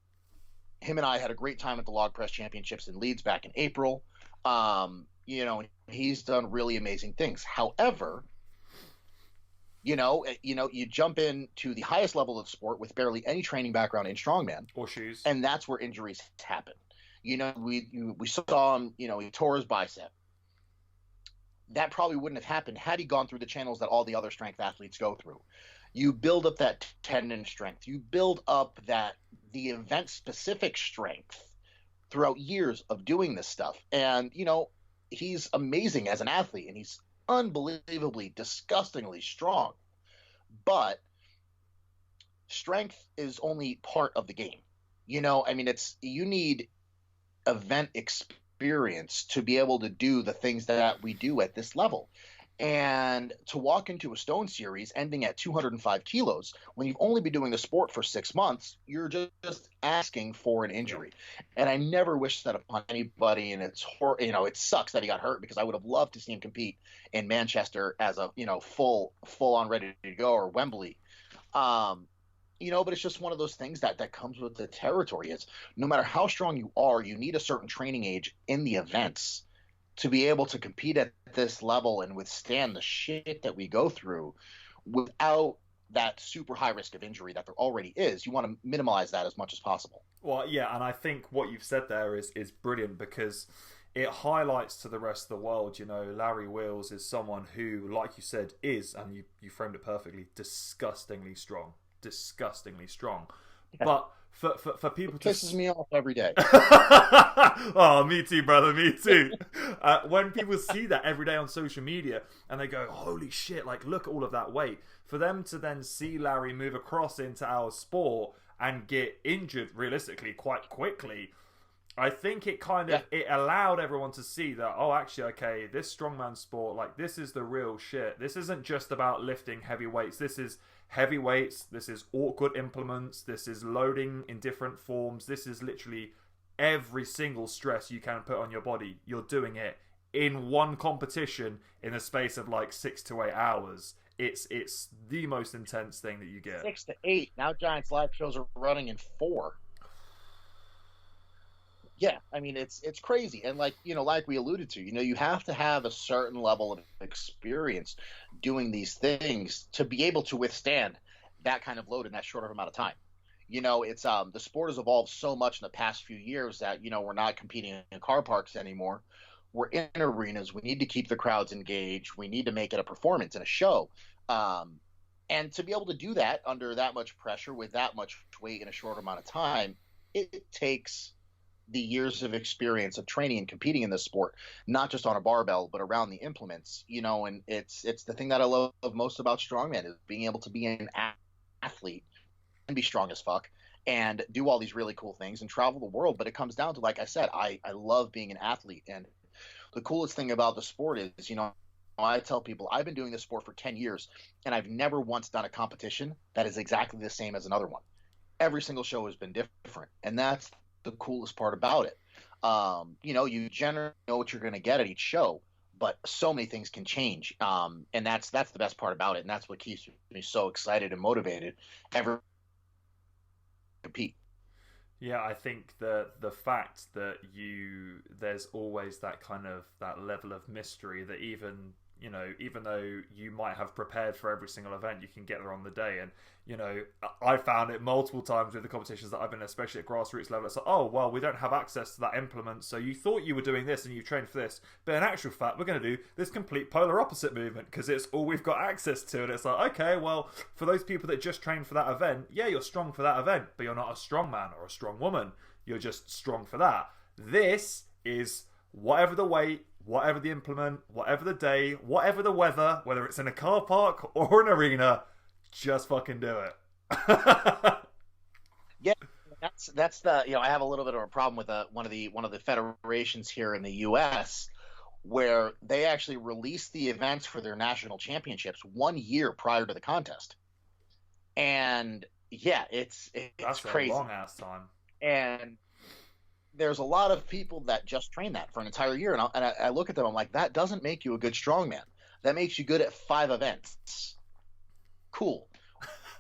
Him and I had a great time at the Log Press Championships in Leeds back in April. He's done really amazing things. However, you jump into the highest level of the sport with barely any training background in strongman or shoes, and that's where injuries happen. We saw him. He tore his bicep. That probably wouldn't have happened had he gone through the channels that all the other strength athletes go through. You build up that tendon strength. You build up the event specific strength throughout years of doing this stuff. And, he's amazing as an athlete and he's unbelievably, disgustingly strong. But strength is only part of the game. You need event experience to be able to do the things that we do at this level. And to walk into a stone series ending at 205 kilos, when you've only been doing the sport for 6 months, you're just asking for an injury. Yeah. And I never wish that upon anybody. And it sucks that he got hurt, because I would have loved to see him compete in Manchester as a, full on ready to go, or Wembley. But it's just one of those things that comes with the territory. Is no matter how strong you are, you need a certain training age in the events to be able to compete at this level and withstand the shit that we go through without that super high risk of injury that there already is. You want to minimize that as much as possible. Well, yeah, and I think what you've said there is brilliant, because it highlights to the rest of the world, Larry Wheels is someone who, like you said, is, and you framed it perfectly, disgustingly strong. Yeah. But for people it pisses me off every day. Oh, me too, brother, me too. When people see that every day on social media and they go, holy shit, like, look at all of that weight, for them to then see Larry move across into our sport and get injured realistically quite quickly, I think it kind of it allowed everyone to see that, oh, actually, okay, this strongman sport, like, this is the real shit. This isn't just about lifting heavy weights. This is heavy weights. This is awkward implements. This is loading in different forms. This is literally every single stress you can put on your body. You're doing it in one competition in a space of like 6 to 8 hours. It's the most intense thing that you get. 6 to 8. Now Giants live shows are running in 4. Yeah, I mean, it's crazy. And like we alluded to, you have to have a certain level of experience doing these things to be able to withstand that kind of load in that short amount of time. It's the sport has evolved so much in the past few years that we're not competing in car parks anymore. We're in arenas. We need to keep the crowds engaged. We need to make it a performance and a show. And to be able to do that under that much pressure with that much weight in a short amount of time, it takes the years of experience of training and competing in this sport, not just on a barbell, but around the implements, and it's the thing that I love most about strongman is being able to be an athlete and be strong as fuck and do all these really cool things and travel the world. But it comes down to, like I said, I love being an athlete. And the coolest thing about the sport is, I tell people I've been doing this sport for 10 years and I've never once done a competition that is exactly the same as another one. Every single show has been different. And that's the coolest part about it. You generally know what you're going to get at each show, but so many things can change. And that's the best part about it. And that's what keeps me so excited and motivated every compete. Yeah, I think the fact that there's always that kind of that level of mystery that even though you might have prepared for every single event, you can get there on the day. And I found it multiple times with the competitions that I've been, especially at grassroots level. It's like, oh well, we don't have access to that implement, so you thought you were doing this and you trained for this, but in actual fact, we're going to do this complete polar opposite movement because it's all we've got access to. And it's like, okay, well, for those people that just train for that event, yeah, you're strong for that event, but you're not a strong man or a strong woman. You're just strong for that. This is whatever the weight, whatever the implement, whatever the day, whatever the weather, whether it's in a car park or an arena, just fucking do it. Yeah, that's the I have a little bit of a problem with one of the federations here in the U.S. where they actually release the events for their national championships 1 year prior to the contest, and yeah, it's that's crazy. A long ass time. And there's a lot of people that just train that for an entire year, and I look at them, I'm like, that doesn't make you a good strongman. That makes you good at 5 events. Cool.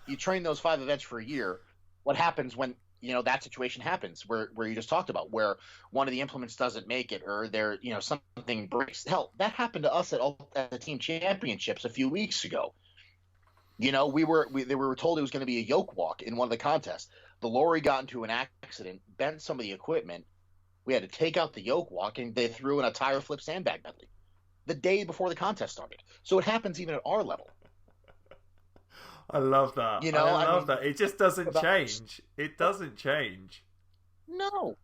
You train those 5 events for a year. What happens when that situation happens where you just talked about, where one of the implements doesn't make it, or something breaks? Hell, that happened to us at the team championships a few weeks ago. They were told it was going to be a yoke walk in one of the contests. The lorry got into an accident, bent some of the equipment. We had to take out the yoke walk, and they threw in a tire flip sandbag medley the day before the contest started. So it happens even at our level. I love that. You I know, I love mean, that. It just doesn't about change. It doesn't change. no.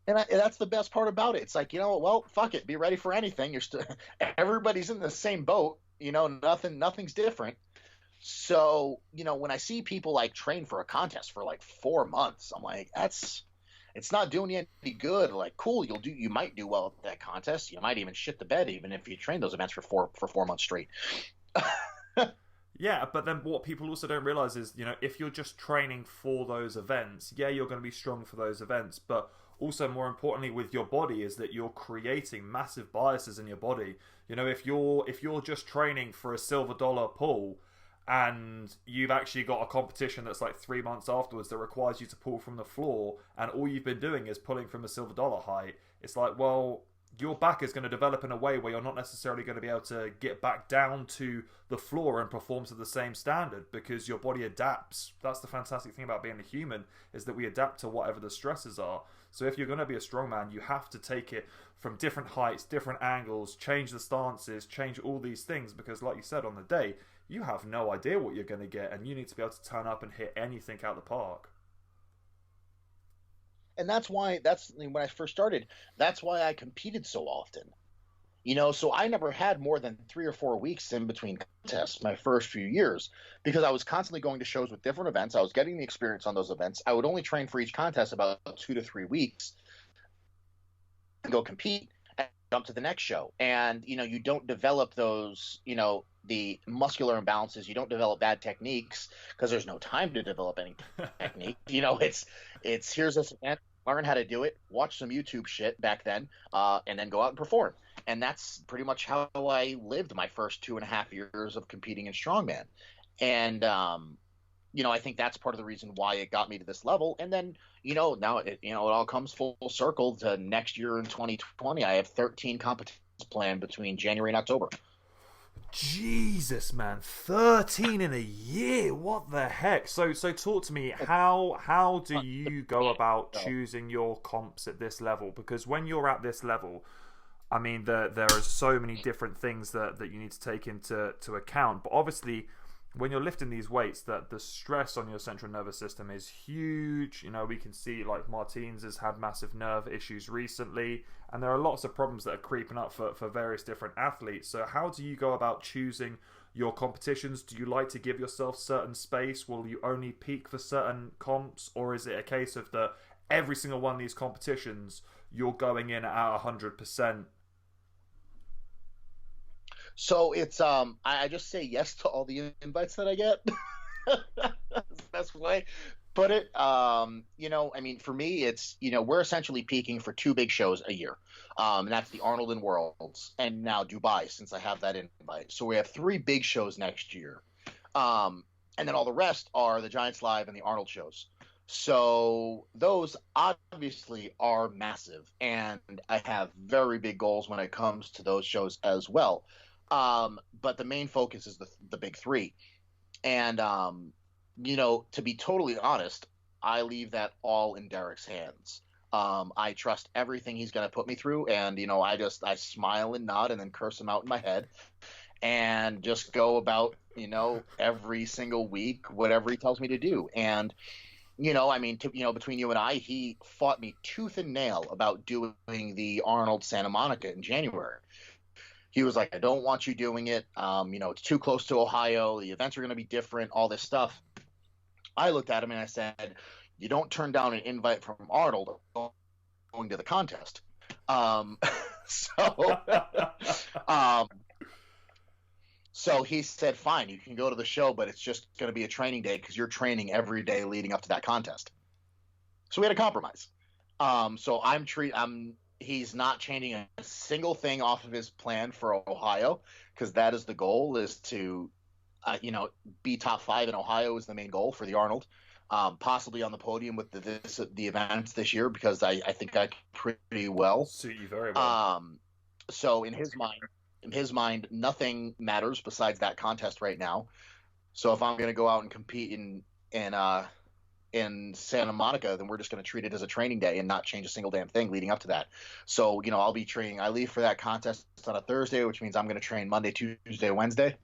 And that's the best part about it. It's like, well, fuck it, be ready for anything. You're still everybody's in the same boat. Nothing's different. So, when I see people like train for a contest for like 4 months, I'm like, it's not doing you any good. Like, cool, you might do well at that contest. You might even shit the bed, even if you train those events for 4 months straight. Yeah, but then what people also don't realize is, if you're just training for those events, yeah, you're going to be strong for those events, but also more importantly with your body is that you're creating massive biases in your body. If you're just training for a silver dollar pull and you've actually got a competition that's like 3 months afterwards that requires you to pull from the floor and all you've been doing is pulling from a silver dollar height, it's like, well, your back is going to develop in a way where you're not necessarily going to be able to get back down to the floor and perform to the same standard because your body adapts. That's the fantastic thing about being a human, is that we adapt to whatever the stresses are. So if you're going to be a strongman, you have to take it from different heights, different angles, change the stances, change all these things, because like you said, on the day, you have no idea what you're going to get, and you need to be able to turn up and hit anything out the park. And that's when I first started, that's why I competed so often. So I never had more than 3 or 4 weeks in between contests my first few years because I was constantly going to shows with different events. I was getting the experience on those events. I would only train for each contest about 2 to 3 weeks and go compete and jump to the next show. And, you don't develop those, the muscular imbalances. You don't develop bad techniques because there's no time to develop any technique. It's here's this event, learn how to do it, watch some YouTube shit back then, and then go out and perform. And that's pretty much how I lived my first 2.5 years of competing in strongman. And, I think that's part of the reason why it got me to this level. And then, now it all comes full circle to next year in 2020. I have 13 competitions planned between January and October. Jesus, man, 13 in a year. What the heck? So talk to me. How do you go about choosing your comps at this level? Because when you're at this level, I mean, there are so many different things that you need to take into account. But obviously, when you're lifting these weights, that the stress on your central nervous system is huge. We can see like Martins has had massive nerve issues recently, and there are lots of problems that are creeping up for various different athletes. So how do you go about choosing your competitions? Do you like to give yourself certain space? Will you only peak for certain comps, or is it a case of that every single one of these competitions you're going in at 100%? So it's I just say yes to all the invites that I get. That's the best way to put it. I mean, for me, it's we're essentially peaking for 2 big shows a year, and that's the Arnold and Worlds, and now Dubai, since I have that invite. So we have 3 big shows next year, and then all the rest are the Giants Live and the Arnold shows. So those obviously are massive, and I have very big goals when it comes to those shows as well. But the main focus is the big 3. And, to be totally honest, I leave that all in Derek's hands. I trust everything he's going to put me through. And, I smile and nod and then curse him out in my head and just go about, every single week, whatever he tells me to do. And, I mean, between you and I, he fought me tooth and nail about doing the Arnold Santa Monica in January. He was like, I don't want you doing it. It's too close to Ohio. The events are going to be different, all this stuff. I looked at him and I said, you don't turn down an invite from Arnold going to the contest. So, so he said, fine, you can go to the show, but it's just going to be a training day because you're training every day leading up to that contest. So we had a compromise. So he's not changing a single thing off of his plan for Ohio, because that is the goal, is to, be top 5 in Ohio is the main goal for the Arnold. Possibly on the podium with the events this year, because I think I pretty well. Suit you very well. So in his mind, nothing matters besides that contest right now. So if I'm going to go out and compete in in Santa Monica, then we're just going to treat it as a training day and not change a single damn thing leading up to that. So, I'll be training. I leave for that contest on a Thursday, which means I'm going to train Monday, Tuesday, Wednesday.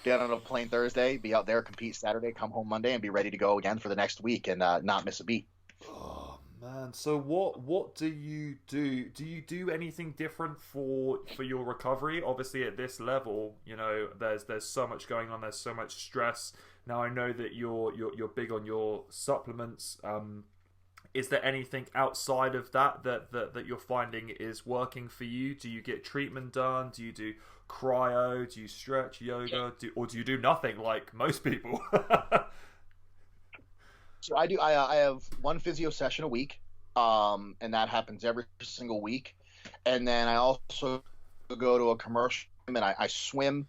Get on a plane Thursday, be out there, compete Saturday, come home Monday, and be ready to go again for the next week and not miss a beat. Oh man! So what do you do? Do you do anything different for your recovery? Obviously, at this level, there's so much going on. There's so much stress. Now I know that you're big on your supplements. Is there anything outside of that you're finding is working for you? Do you get treatment done? Do you do cryo? Do you stretch, yoga? Or do you do nothing like most people? So I do. I have one physio session a week, and that happens every single week. And then I also go to a commercial gym and I swim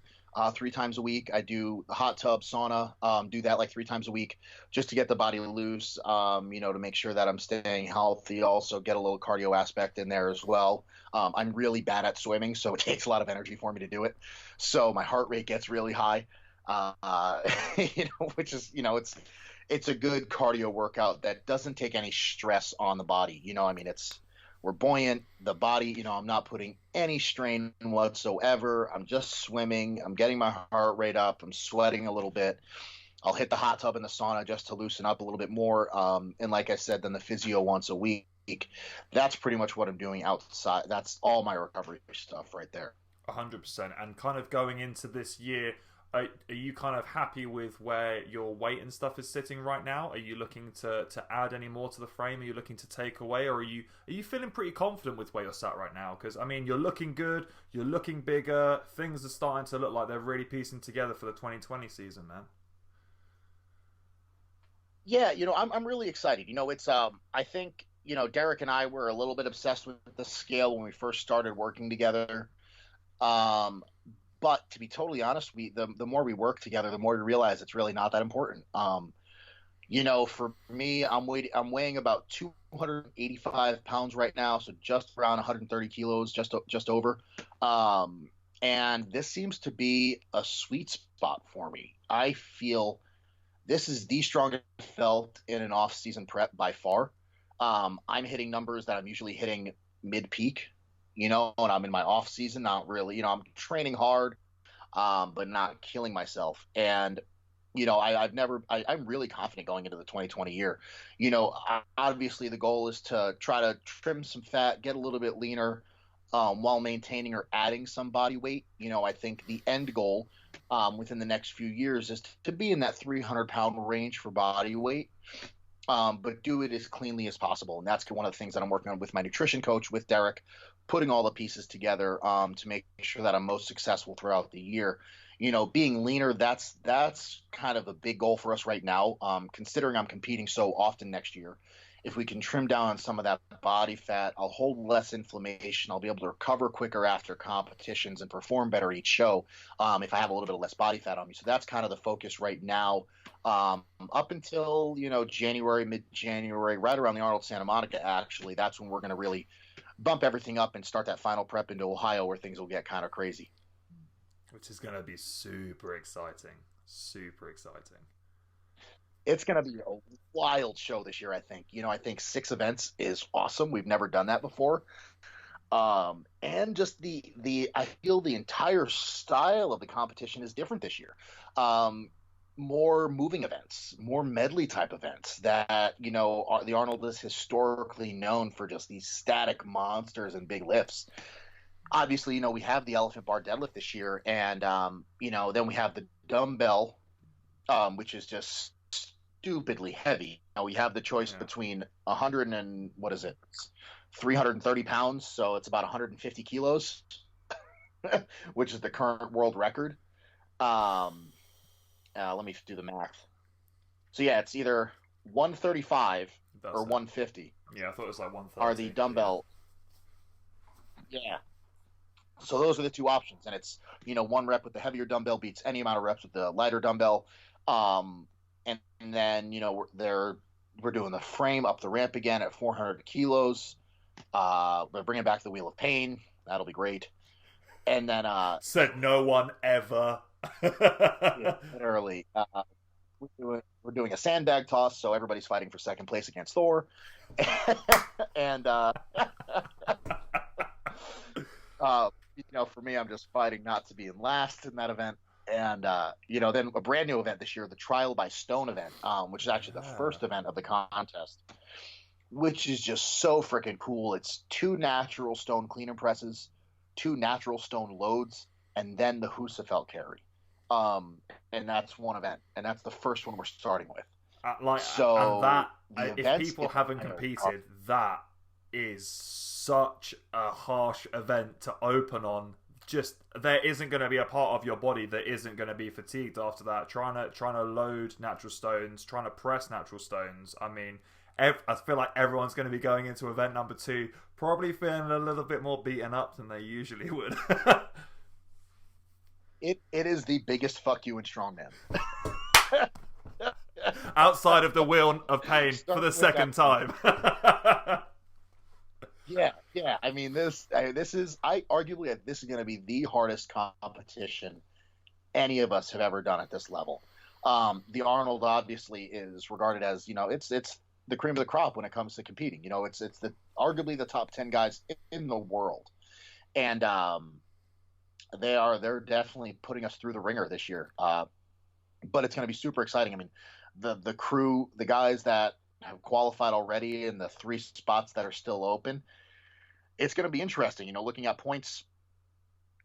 3 times a week. I do hot tub, sauna, do that like 3 times a week just to get the body loose, to make sure that I'm staying healthy. Also get a little cardio aspect in there as well. I'm really bad at swimming, so it takes a lot of energy for me to do it. So my heart rate gets really high, which is, it's a good cardio workout that doesn't take any stress on the body. We're buoyant, the body, I'm not putting any strain whatsoever. I'm just swimming. I'm getting my heart rate up. I'm sweating a little bit. I'll hit the hot tub and the sauna just to loosen up a little bit more. And like I said, then the physio once a week. That's pretty much what I'm doing outside. That's all my recovery stuff right there. 100%. And kind of going into this year, are you kind of happy with where your weight and stuff is sitting right now? Are you looking to add any more to the frame? Are you looking to take away? Or are you feeling pretty confident with where you're sat right now? Because, you're looking good, you're looking bigger, things are starting to look like they're really piecing together for the 2020 season, man. Yeah, I'm really excited. It's I think, Derek and I were a little bit obsessed with the scale when we first started working together. But to be totally honest, the more we work together, the more we realize it's really not that important. For me, I'm weighing about 285 pounds right now, so just around 130 kilos, just over. And this seems to be a sweet spot for me. I feel this is the strongest I've felt in an off-season prep by far. I'm hitting numbers that I'm usually hitting mid-peak. And I'm in my off season, not really, I'm training hard, but not killing myself. And, I'm really confident going into the 2020 year. Obviously the goal is to try to trim some fat, get a little bit leaner, while maintaining or adding some body weight. I think the end goal, within the next few years is to be in that 300-pound range for body weight. But do it as cleanly as possible. And that's one of the things that I'm working on with my nutrition coach, with Derek, putting all the pieces together to make sure that I'm most successful throughout the year. Being leaner, that's kind of a big goal for us right now, considering I'm competing so often next year. If we can trim down on some of that body fat, I'll hold less inflammation. I'll be able to recover quicker after competitions and perform better each show if I have a little bit of less body fat on me. So that's kind of the focus right now. Up until, January, mid-January, right around the Arnold Santa Monica, actually, that's when we're going to really bump everything up and start that final prep into Ohio where things will get kind of crazy. Which is going to be super exciting. Super exciting. It's going to be a wild show this year, I think. I think 6 events is awesome. We've never done that before. And just I feel the entire style of the competition is different this year. More moving events, more medley type events that, the Arnold is historically known for just these static monsters and big lifts. Obviously, we have the elephant bar deadlift this year, and, then we have the dumbbell, which is just stupidly heavy. Now we have the choice between 100 and 330 pounds, so it's about 150 kilos, which is the current world record. Let me do the math. So yeah, it's either 135 or 150. Yeah, I thought it was like 130. Are the dumbbell? Yeah. So those are the 2 options, and it's 1 rep with the heavier dumbbell beats any amount of reps with the lighter dumbbell. And then, we're doing the frame up the ramp again at 400 kilos. We're bringing back the wheel of pain. That'll be great. And then Said no one ever. Yeah, literally. We're doing a sandbag toss, so everybody's fighting for second place against Thor. And for me, I'm just fighting not to be in last in that event. And then a brand new event this year, the Trial by Stone event, which is actually the first event of the contest, which is just so freaking cool. It's 2 natural stone clean and presses, 2 natural stone loads, and then the Husafell carry. And that's one event, and that's the first one we're starting with. If people haven't competed, that is such a harsh event to open on. Just there isn't going to be a part of your body that isn't going to be fatigued after that. Trying to load natural stones, trying to press natural stones. I mean, I feel like everyone's going to be going into event number 2 probably feeling a little bit more beaten up than they usually would. It is the biggest fuck you in strongman. Outside of the wheel of pain for the second time. Yeah. I mean, this is arguably going to be the hardest competition any of us have ever done at this level. The Arnold obviously is regarded as, it's the cream of the crop when it comes to competing. It's arguably the top 10 guys in the world, and they're definitely putting us through the ringer this year. But it's going to be super exciting. I mean, the crew, the guys that have qualified already in the 3 spots that are still open, it's going to be interesting. Looking at points,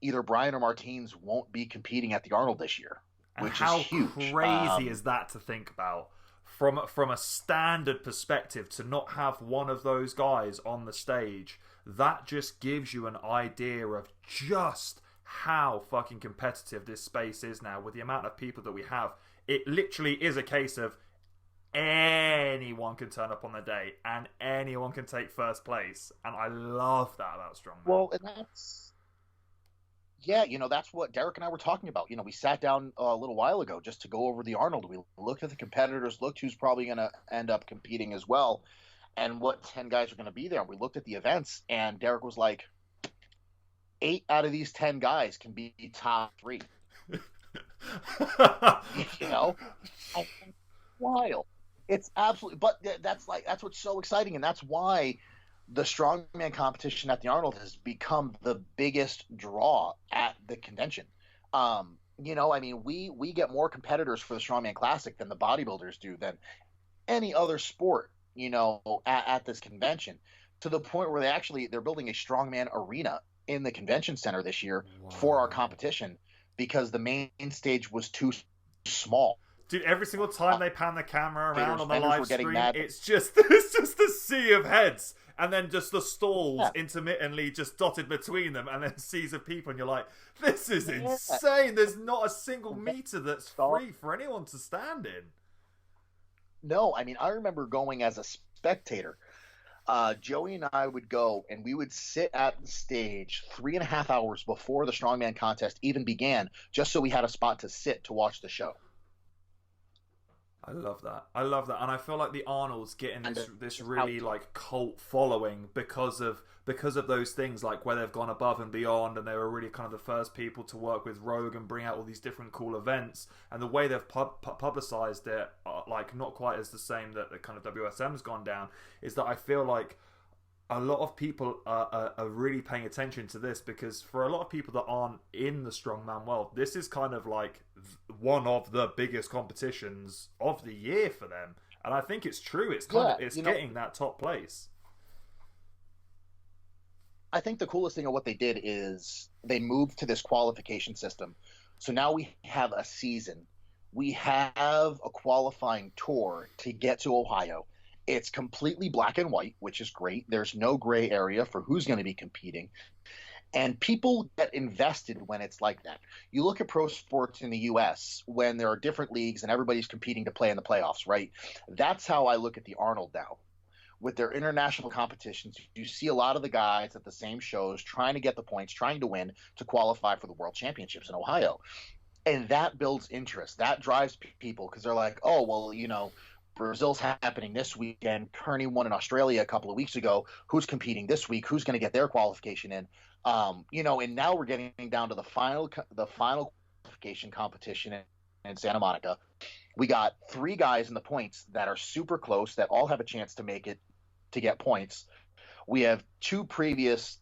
either Brian or Martins won't be competing at the Arnold this year, which is huge. How crazy is that to think about? From a standard perspective, to not have one of those guys on the stage, that just gives you an idea of just how fucking competitive this space is now with the amount of people that we have. It literally is a case of anyone can turn up on the day and anyone can take first place, and I love that about strongman. Well, and that's what Derek and I were talking about. We sat down a little while ago just to go over the Arnold. We looked at the competitors, looked who's probably going to end up competing as well, and what 10 guys are going to be there. We looked at the events, and Derek was like, 8 out of these 10 guys can be top 3. Wild. It's absolutely, but that's what's so exciting, and that's why the strongman competition at the Arnold has become the biggest draw at the convention. I mean, we get more competitors for the Strongman Classic than the bodybuilders do, than any other sport, at this convention, to the point where they're building a strongman arena in the convention center this year for our competition because the main stage was too small. Dude, every single time they pan the camera around on the live stream, it's just a sea of heads, and then just the stalls intermittently just dotted between them, and then seas of people, and you're like, this is insane. There's not a single meter that's free for anyone to stand in. No, I mean, I remember going as a spectator. Joey and I would go, and we would sit at the stage 3.5 hours before the strongman contest even began, just so we had a spot to sit to watch the show. I love that. And I feel like the Arnold's getting this really like cult following because of those things, like where they've gone above and beyond, and they were really kind of the first people to work with Rogue and bring out all these different cool events, and the way they've publicized it, like not quite as the same that the kind of WSM's gone down, is that I feel like a lot of people are really paying attention to this, because for a lot of people that aren't in the strongman world, this is kind of like one of the biggest competitions of the year for them. And I think it's true. It's getting that top place. I think the coolest thing of what they did is they moved to this qualification system. So now we have a season. We have a qualifying tour to get to Ohio. It's completely black and white, which is great. There's no gray area for who's going to be competing. And people get invested when it's like that. You look at pro sports in the U.S. when there are different leagues and everybody's competing to play in the playoffs, right? That's how I look at the Arnold now. With their international competitions, you see a lot of the guys at the same shows trying to get the points, trying to win to qualify for the World Championships in Ohio. And that builds interest. That drives people because they're like, oh, well, Brazil's happening this weekend. Kearney won in Australia a couple of weeks ago. Who's competing this week? Who's going to get their qualification in? And now we're getting down to the final qualification competition in Santa Monica, We got three guys in the points that are super close that all have a chance to make it to get points. We have two previous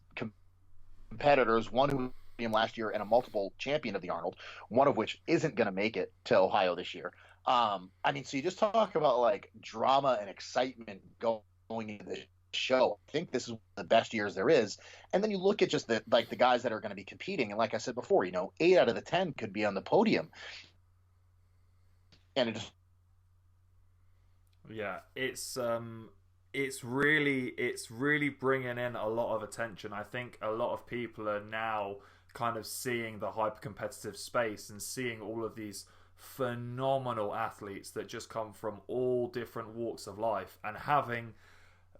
competitors, one who him last year and a multiple champion of the Arnold, one of which isn't going to make it to Ohio this year. I mean, so you just talk about like drama and excitement going into the show. I think this is the best years there is. And then you look at just the guys that are going to be competing, and like I said before, 8 out of the 10 could be on the podium. And it just it's really bringing in a lot of attention. I think a lot of people are now kind of seeing the hyper competitive space and seeing all of these phenomenal athletes that just come from all different walks of life, and having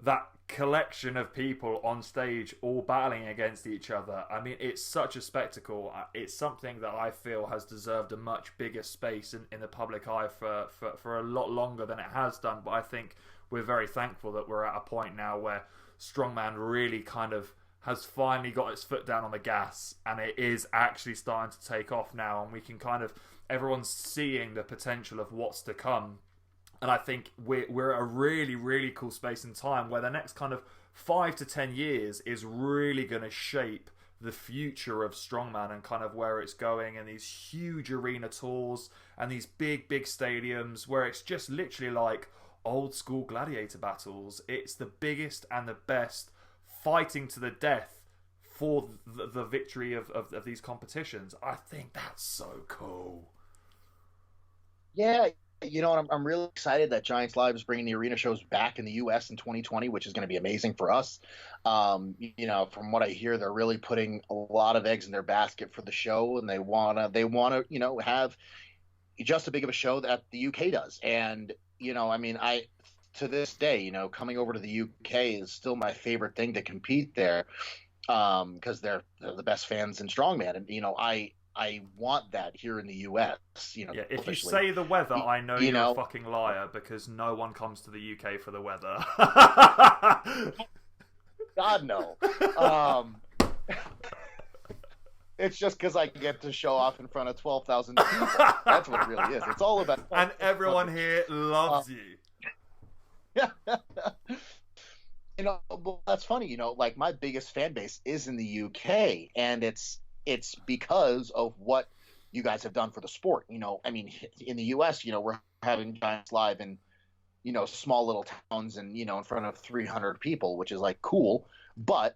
that collection of people on stage all battling against each other. I mean, it's such a spectacle. It's something that I feel has deserved a much bigger space in the public eye for a lot longer than it has done. But I think we're very thankful that we're at a point now where strongman really kind of has finally got its foot down on the gas, and it is actually starting to take off now, and we can kind of, everyone's seeing the potential of what's to come. And I think we're at a really, really cool space in time where the next kind of 5 to 10 years is really going to shape the future of strongman and kind of where it's going, and these huge arena tours and these big, big stadiums where it's just literally like old school gladiator battles. It's the biggest and the best, fighting to the death for the victory of these competitions. I think that's so cool. Yeah, I'm really excited that Giants Live is bringing the arena shows back in the U.S. in 2020, which is going to be amazing for us. From what I hear, they're really putting a lot of eggs in their basket for the show, and they wanna, have just as big of a show that the UK does. And to this day, coming over to the UK is still my favorite thing to compete there, because they're the best fans in strongman, and I want that here in the U.S. Yeah, if you say the weather, I know you're a fucking liar, because no one comes to the UK for the weather. God, no. It's just because I get to show off in front of 12,000 people. That's what it really is. It's all about... And everyone here loves you. Well, that's funny. Like my biggest fan base is in the UK, and it's because of what you guys have done for the sport. In the US, we're having Giants Live in, small little towns and, in front of 300 people, which is like cool. But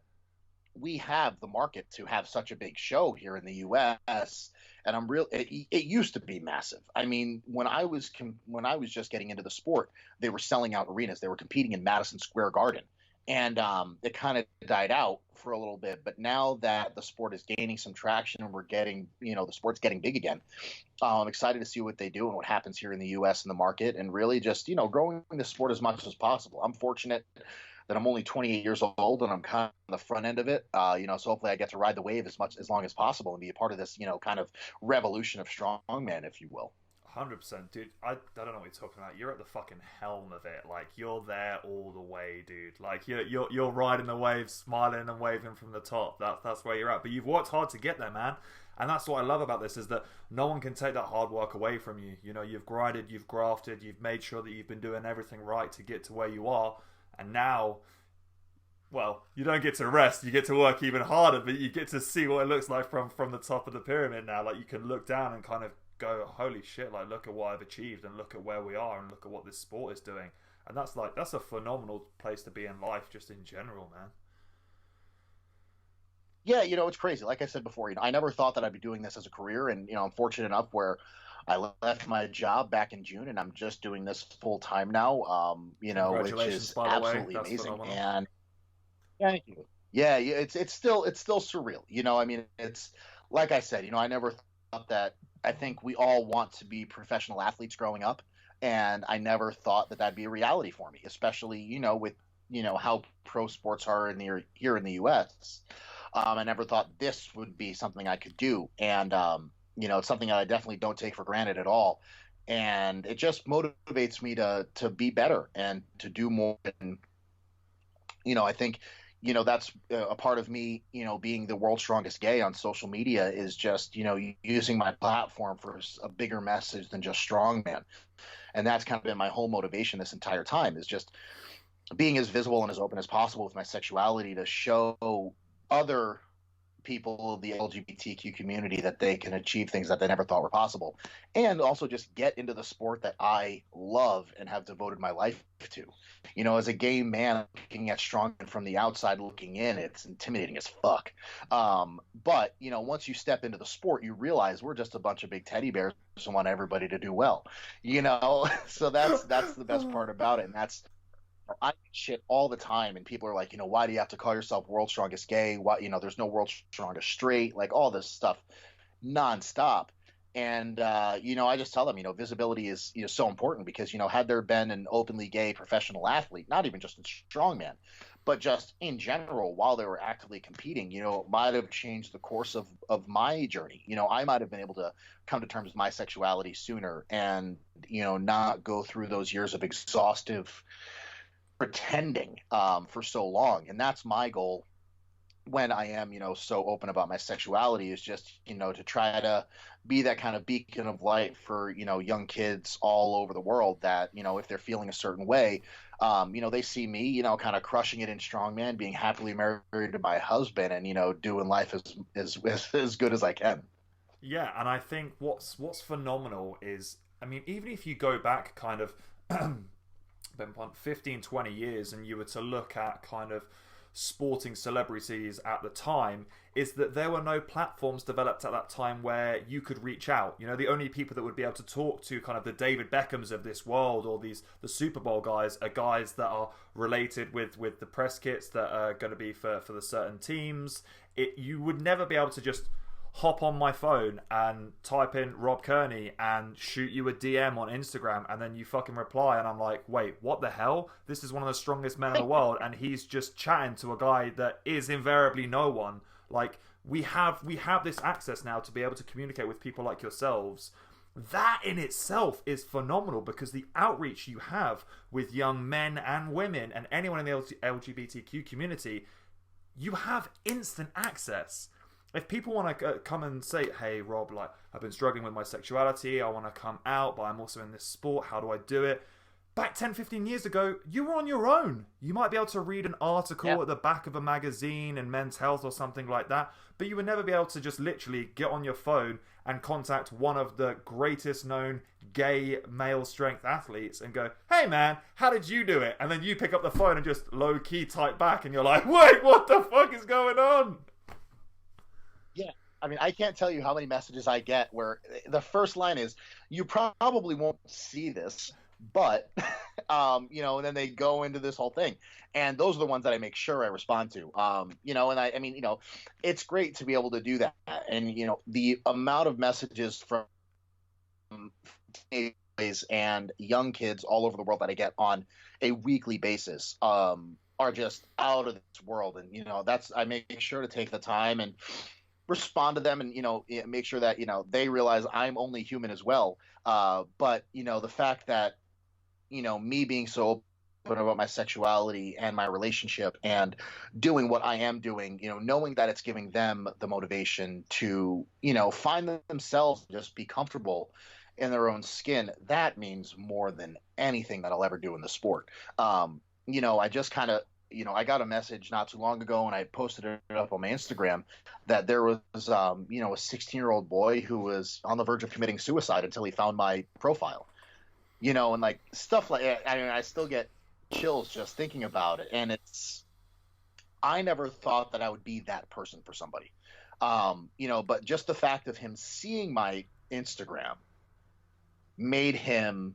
we have the market to have such a big show here in the US. And it used to be massive. I mean, when I was just getting into the sport, they were selling out arenas. They were competing in Madison Square Garden. And it kind of died out for a little bit, but now that the sport is gaining some traction and we're getting, the sport's getting big again, I'm excited to see what they do and what happens here in the U.S. in the market, and really just, growing the sport as much as possible. I'm fortunate that I'm only 28 years old and I'm kind of on the front end of it, so hopefully I get to ride the wave as long as possible and be a part of this, kind of revolution of strongman, if you will. 100%, dude. I don't know what you're talking about. You're at the fucking helm of it. Like, you're there all the way, dude. Like, you're riding the waves, smiling and waving from the top. That's where you're at. But you've worked hard to get there, man. And that's what I love about this, is that no one can take that hard work away from you. You've grinded, you've grafted, you've made sure that you've been doing everything right to get to where you are. And now, well, you don't get to rest. You get to work even harder, but you get to see what it looks like from the top of the pyramid now. Like, you can look down and kind of go, holy shit, like, look at what I've achieved and look at where we are and look at what this sport is doing. And that's a phenomenal place to be in life, just in general, man. Yeah, it's crazy. Like I said before, I never thought that I'd be doing this as a career, and I'm fortunate enough where I left my job back in June and I'm just doing this full time now, which is absolutely amazing. Phenomenal. And thank you. Yeah, it's still surreal. It's like I said, I never thought that. I think we all want to be professional athletes growing up, and I never thought that that'd be a reality for me, especially, with, how pro sports are here in the U.S. I never thought this would be something I could do. And, it's something that I definitely don't take for granted at all. And it just motivates me to be better and to do more. And, I think, that's a part of me, being the world's strongest gay on social media is just, using my platform for a bigger message than just strongman. And that's kind of been my whole motivation this entire time, is just being as visible and as open as possible with my sexuality to show other people of the LGBTQ community that they can achieve things that they never thought were possible, and also just get into the sport that I love and have devoted my life to. As a gay man looking at strongman from the outside looking in, it's intimidating as fuck. But once you step into the sport, you realize we're just a bunch of big teddy bears who want everybody to do well. So that's the best part about it, and that's I get shit all the time, and people are like, why do you have to call yourself world's strongest gay? Why, there's no world's strongest straight, like all this stuff nonstop. And, I just tell them, visibility is, so important because, had there been an openly gay professional athlete, not even just in strongman, but just in general, while they were actively competing, it might have changed the course of my journey. I might have been able to come to terms with my sexuality sooner and, not go through those years of exhaustive pretending for so long. And that's my goal when I am, so open about my sexuality, is just, to try to be that kind of beacon of light for, young kids all over the world that, if they're feeling a certain way, they see me, kind of crushing it in strongman, being happily married to my husband and, doing life as good as I can. Yeah, and I think what's phenomenal is, I mean, even if you go back kind of 15, 20 years and you were to look at kind of sporting celebrities at the time, is that there were no platforms developed at that time where you could reach out. The only people that would be able to talk to kind of the David Beckhams of this world, or the Super Bowl guys, are guys that are related with the press kits that are going to be for the certain teams. You would never be able to just hop on my phone and type in Rob Kearney and shoot you a DM on Instagram, and then you fucking reply, and I'm like, wait, what the hell? This is one of the strongest men in the world, and he's just chatting to a guy that is invariably no one. Like, we have this access now to be able to communicate with people like yourselves. That in itself is phenomenal, because the outreach you have with young men and women and anyone in the LGBTQ community, you have instant access. If people want to come and say, hey, Rob, like, I've been struggling with my sexuality, I want to come out, but I'm also in this sport, how do I do it? Back 10, 15 years ago, you were on your own. You might be able to read an article at the back of a magazine in Men's Health or something like that, but you would never be able to just literally get on your phone and contact one of the greatest known gay male strength athletes and go, hey man, how did you do it? And then you pick up the phone and just low-key type back, and you're like, wait, what the fuck is going on? Yeah. I mean, I can't tell you how many messages I get where the first line is, you probably won't see this, but, and then they go into this whole thing. And those are the ones that I make sure I respond to. And I mean, it's great to be able to do that. And, the amount of messages from teenagers and young kids all over the world that I get on a weekly basis, are just out of this world. And, I make sure to take the time and respond to them and, make sure that, they realize I'm only human as well. But, the fact that, me being so open about my sexuality and my relationship and doing what I am doing, knowing that it's giving them the motivation to, find themselves, just be comfortable in their own skin, that means more than anything that I'll ever do in the sport. I just kind of, I got a message not too long ago, and I posted it up on my Instagram, that there was, a 16-year-old boy who was on the verge of committing suicide until he found my profile, and like stuff like, I mean, I still get chills just thinking about it. And I never thought that I would be that person for somebody, but just the fact of him seeing my Instagram made him,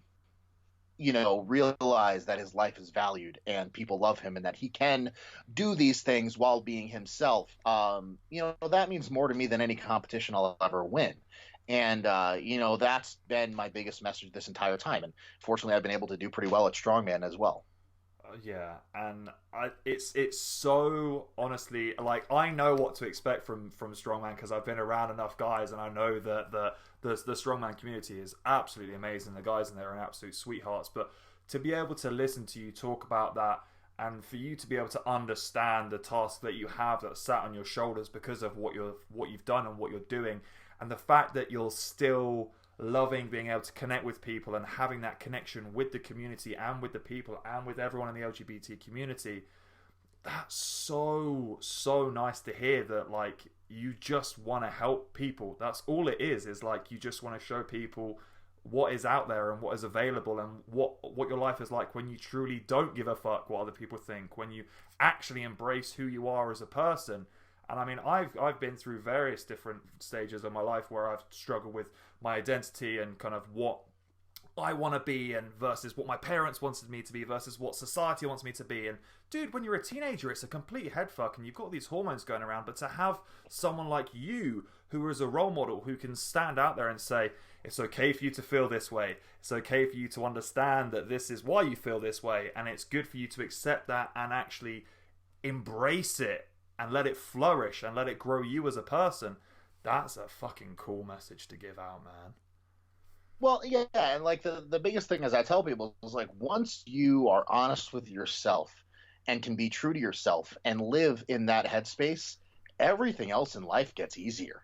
realize that his life is valued and people love him and that he can do these things while being himself. That means more to me than any competition I'll ever win. And, that's been my biggest message this entire time. And fortunately, I've been able to do pretty well at strongman as well. Yeah, and it's so, honestly, like, I know what to expect from strongman because I've been around enough guys, and I know that the strongman community is absolutely amazing. The guys in there are absolute sweethearts. But to be able to listen to you talk about that and for you to be able to understand the task that you have that's sat on your shoulders because of what you've done and what you're doing, and the fact that you're still loving being able to connect with people and having that connection with the community and with the people and with everyone in the LGBT community, that's so nice to hear. That like you just want to help people. That's all it is like you just want to show people what is out there and what is available, and what your life is like when you truly don't give a fuck what other people think, when you actually embrace who you are as a person. And I mean, I've been through various different stages of my life where I've struggled with my identity and kind of what I want to be, and versus what my parents wanted me to be, versus what society wants me to be. And dude, when you're a teenager, it's a complete headfuck, and you've got these hormones going around. But to have someone like you, who is a role model, who can stand out there and say, it's okay for you to feel this way. It's okay for you to understand that this is why you feel this way, and it's good for you to accept that and actually embrace it and let it flourish and let it grow you as a person. That's a fucking cool message to give out, man. Well, yeah, and like the biggest thing, as I tell people, is like once you are honest with yourself and can be true to yourself and live in that headspace, everything else in life gets easier.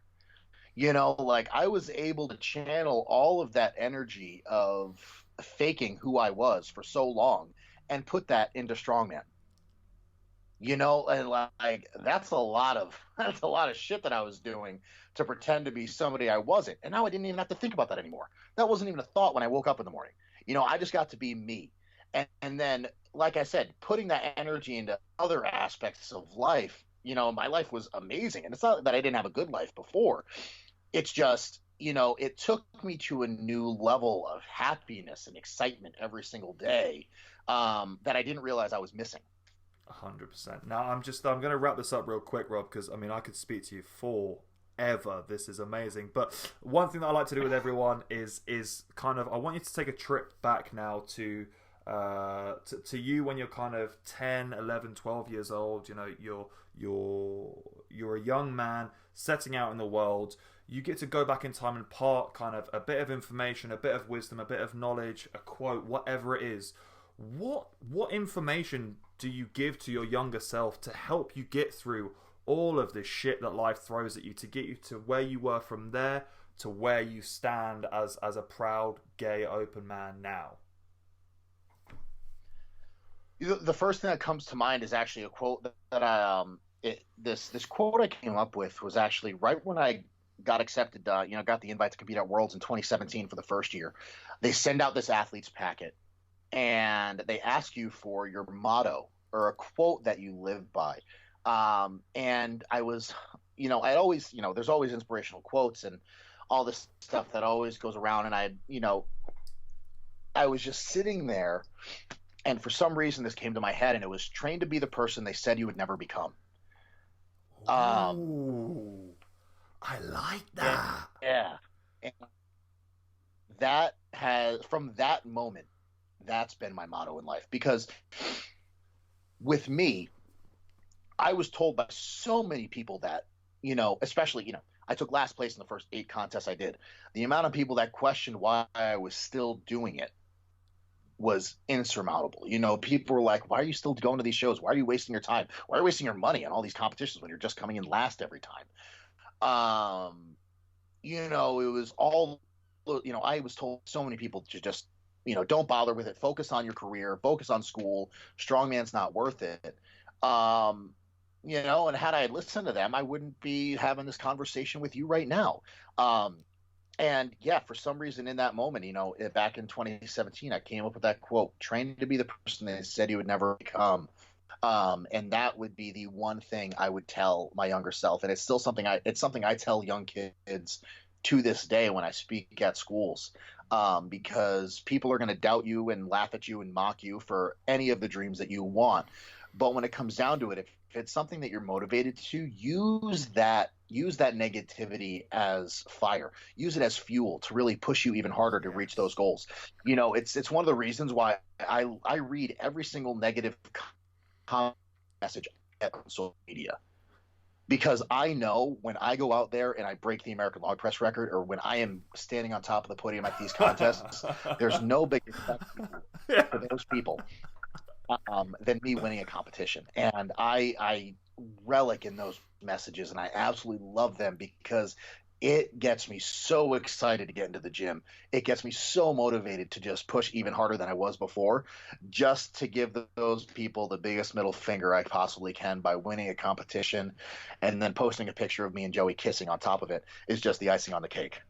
You know, like I was able to channel all of that energy of faking who I was for so long and put that into strongman. You know, and like that's a lot of shit that I was doing to pretend to be somebody I wasn't. And now I didn't even have to think about that anymore. That wasn't even a thought when I woke up in the morning. You know, I just got to be me. And then, like I said, putting that energy into other aspects of life, you know, my life was amazing. And it's not that I didn't have a good life before. It's just, you know, it took me to a new level of happiness and excitement every single day that I didn't realize I was missing. 100%. Now I'm going to wrap this up real quick, Rob, because I mean I could speak to you forever. This is amazing. But one thing that I like to do with everyone is kind of, I want you to take a trip back now to you when you're kind of 10, 11, 12 years old. You know, you're a young man setting out in the world. You get to go back in time and impart kind of a bit of information, a bit of wisdom, a bit of knowledge, a quote, whatever it is. What information do you give to your younger self to help you get through all of this shit that life throws at you, to get you to where you were from there to where you stand as a proud gay open man now? The first thing that comes to mind is actually a quote that this quote I came up with was actually right when I got accepted, got the invite to compete at Worlds in 2017 for the first year. They send out this athlete's packet, and they ask you for your motto or a quote that you live by. And I was, I'd always, there's always inspirational quotes and all this stuff that always goes around. And I was just sitting there, and for some reason this came to my head, and it was trained to be the person they said you would never become. Ooh, I like that. Yeah. And that from that moment, that's been my motto in life, because with me, I was told by so many people that, especially, I took last place in the first 8 contests I did. The amount of people that questioned why I was still doing it was insurmountable. People were like, why are you still going to these shows? Why are you wasting your time? Why are you wasting your money on all these competitions when you're just coming in last every time? It was all, I was told so many people to just, don't bother with it. Focus on your career, focus on school. Strongman's not worth it. And had I listened to them, I wouldn't be having this conversation with you right now. And yeah, for some reason in that moment, back in 2017, I came up with that quote, trained to be the person they said you would never become. And that would be the one thing I would tell my younger self. And it's still something I tell young kids to this day when I speak at schools. Because people are going to doubt you and laugh at you and mock you for any of the dreams that you want. But when it comes down to it, if it's something that you're motivated to, use that negativity as fire, use it as fuel to really push you even harder to reach those goals. It's one of the reasons why I read every single negative comment message on social media. Because I know when I go out there and I break the American log press record, or when I am standing on top of the podium at these contests, there's no big respect for those people. than me winning a competition. And I relic in those messages, and I absolutely love them because it gets me so excited to get into the gym. It gets me so motivated to just push even harder than I was before, just to give those people the biggest middle finger I possibly can by winning a competition, and then posting a picture of me and Joey kissing on top of it is just the icing on the cake.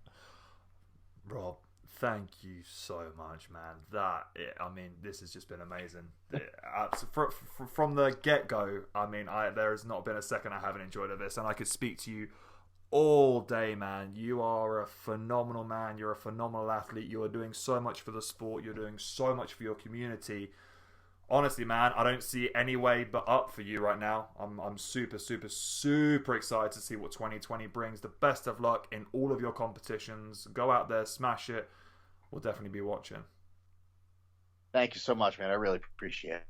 Rob, thank you so much, man. I mean, this has just been amazing. From the get go, I mean, there has not been a second I haven't enjoyed of this, and I could speak to you all day, man. You are a phenomenal man. You're a phenomenal athlete. You are doing so much for the sport. You're doing so much for your community. Honestly, man, I don't see any way but up for you right now. I'm super, super, super excited to see what 2020 brings. The best of luck in all of your competitions. Go out there, smash it. We'll definitely be watching. Thank you so much, man. I really appreciate it.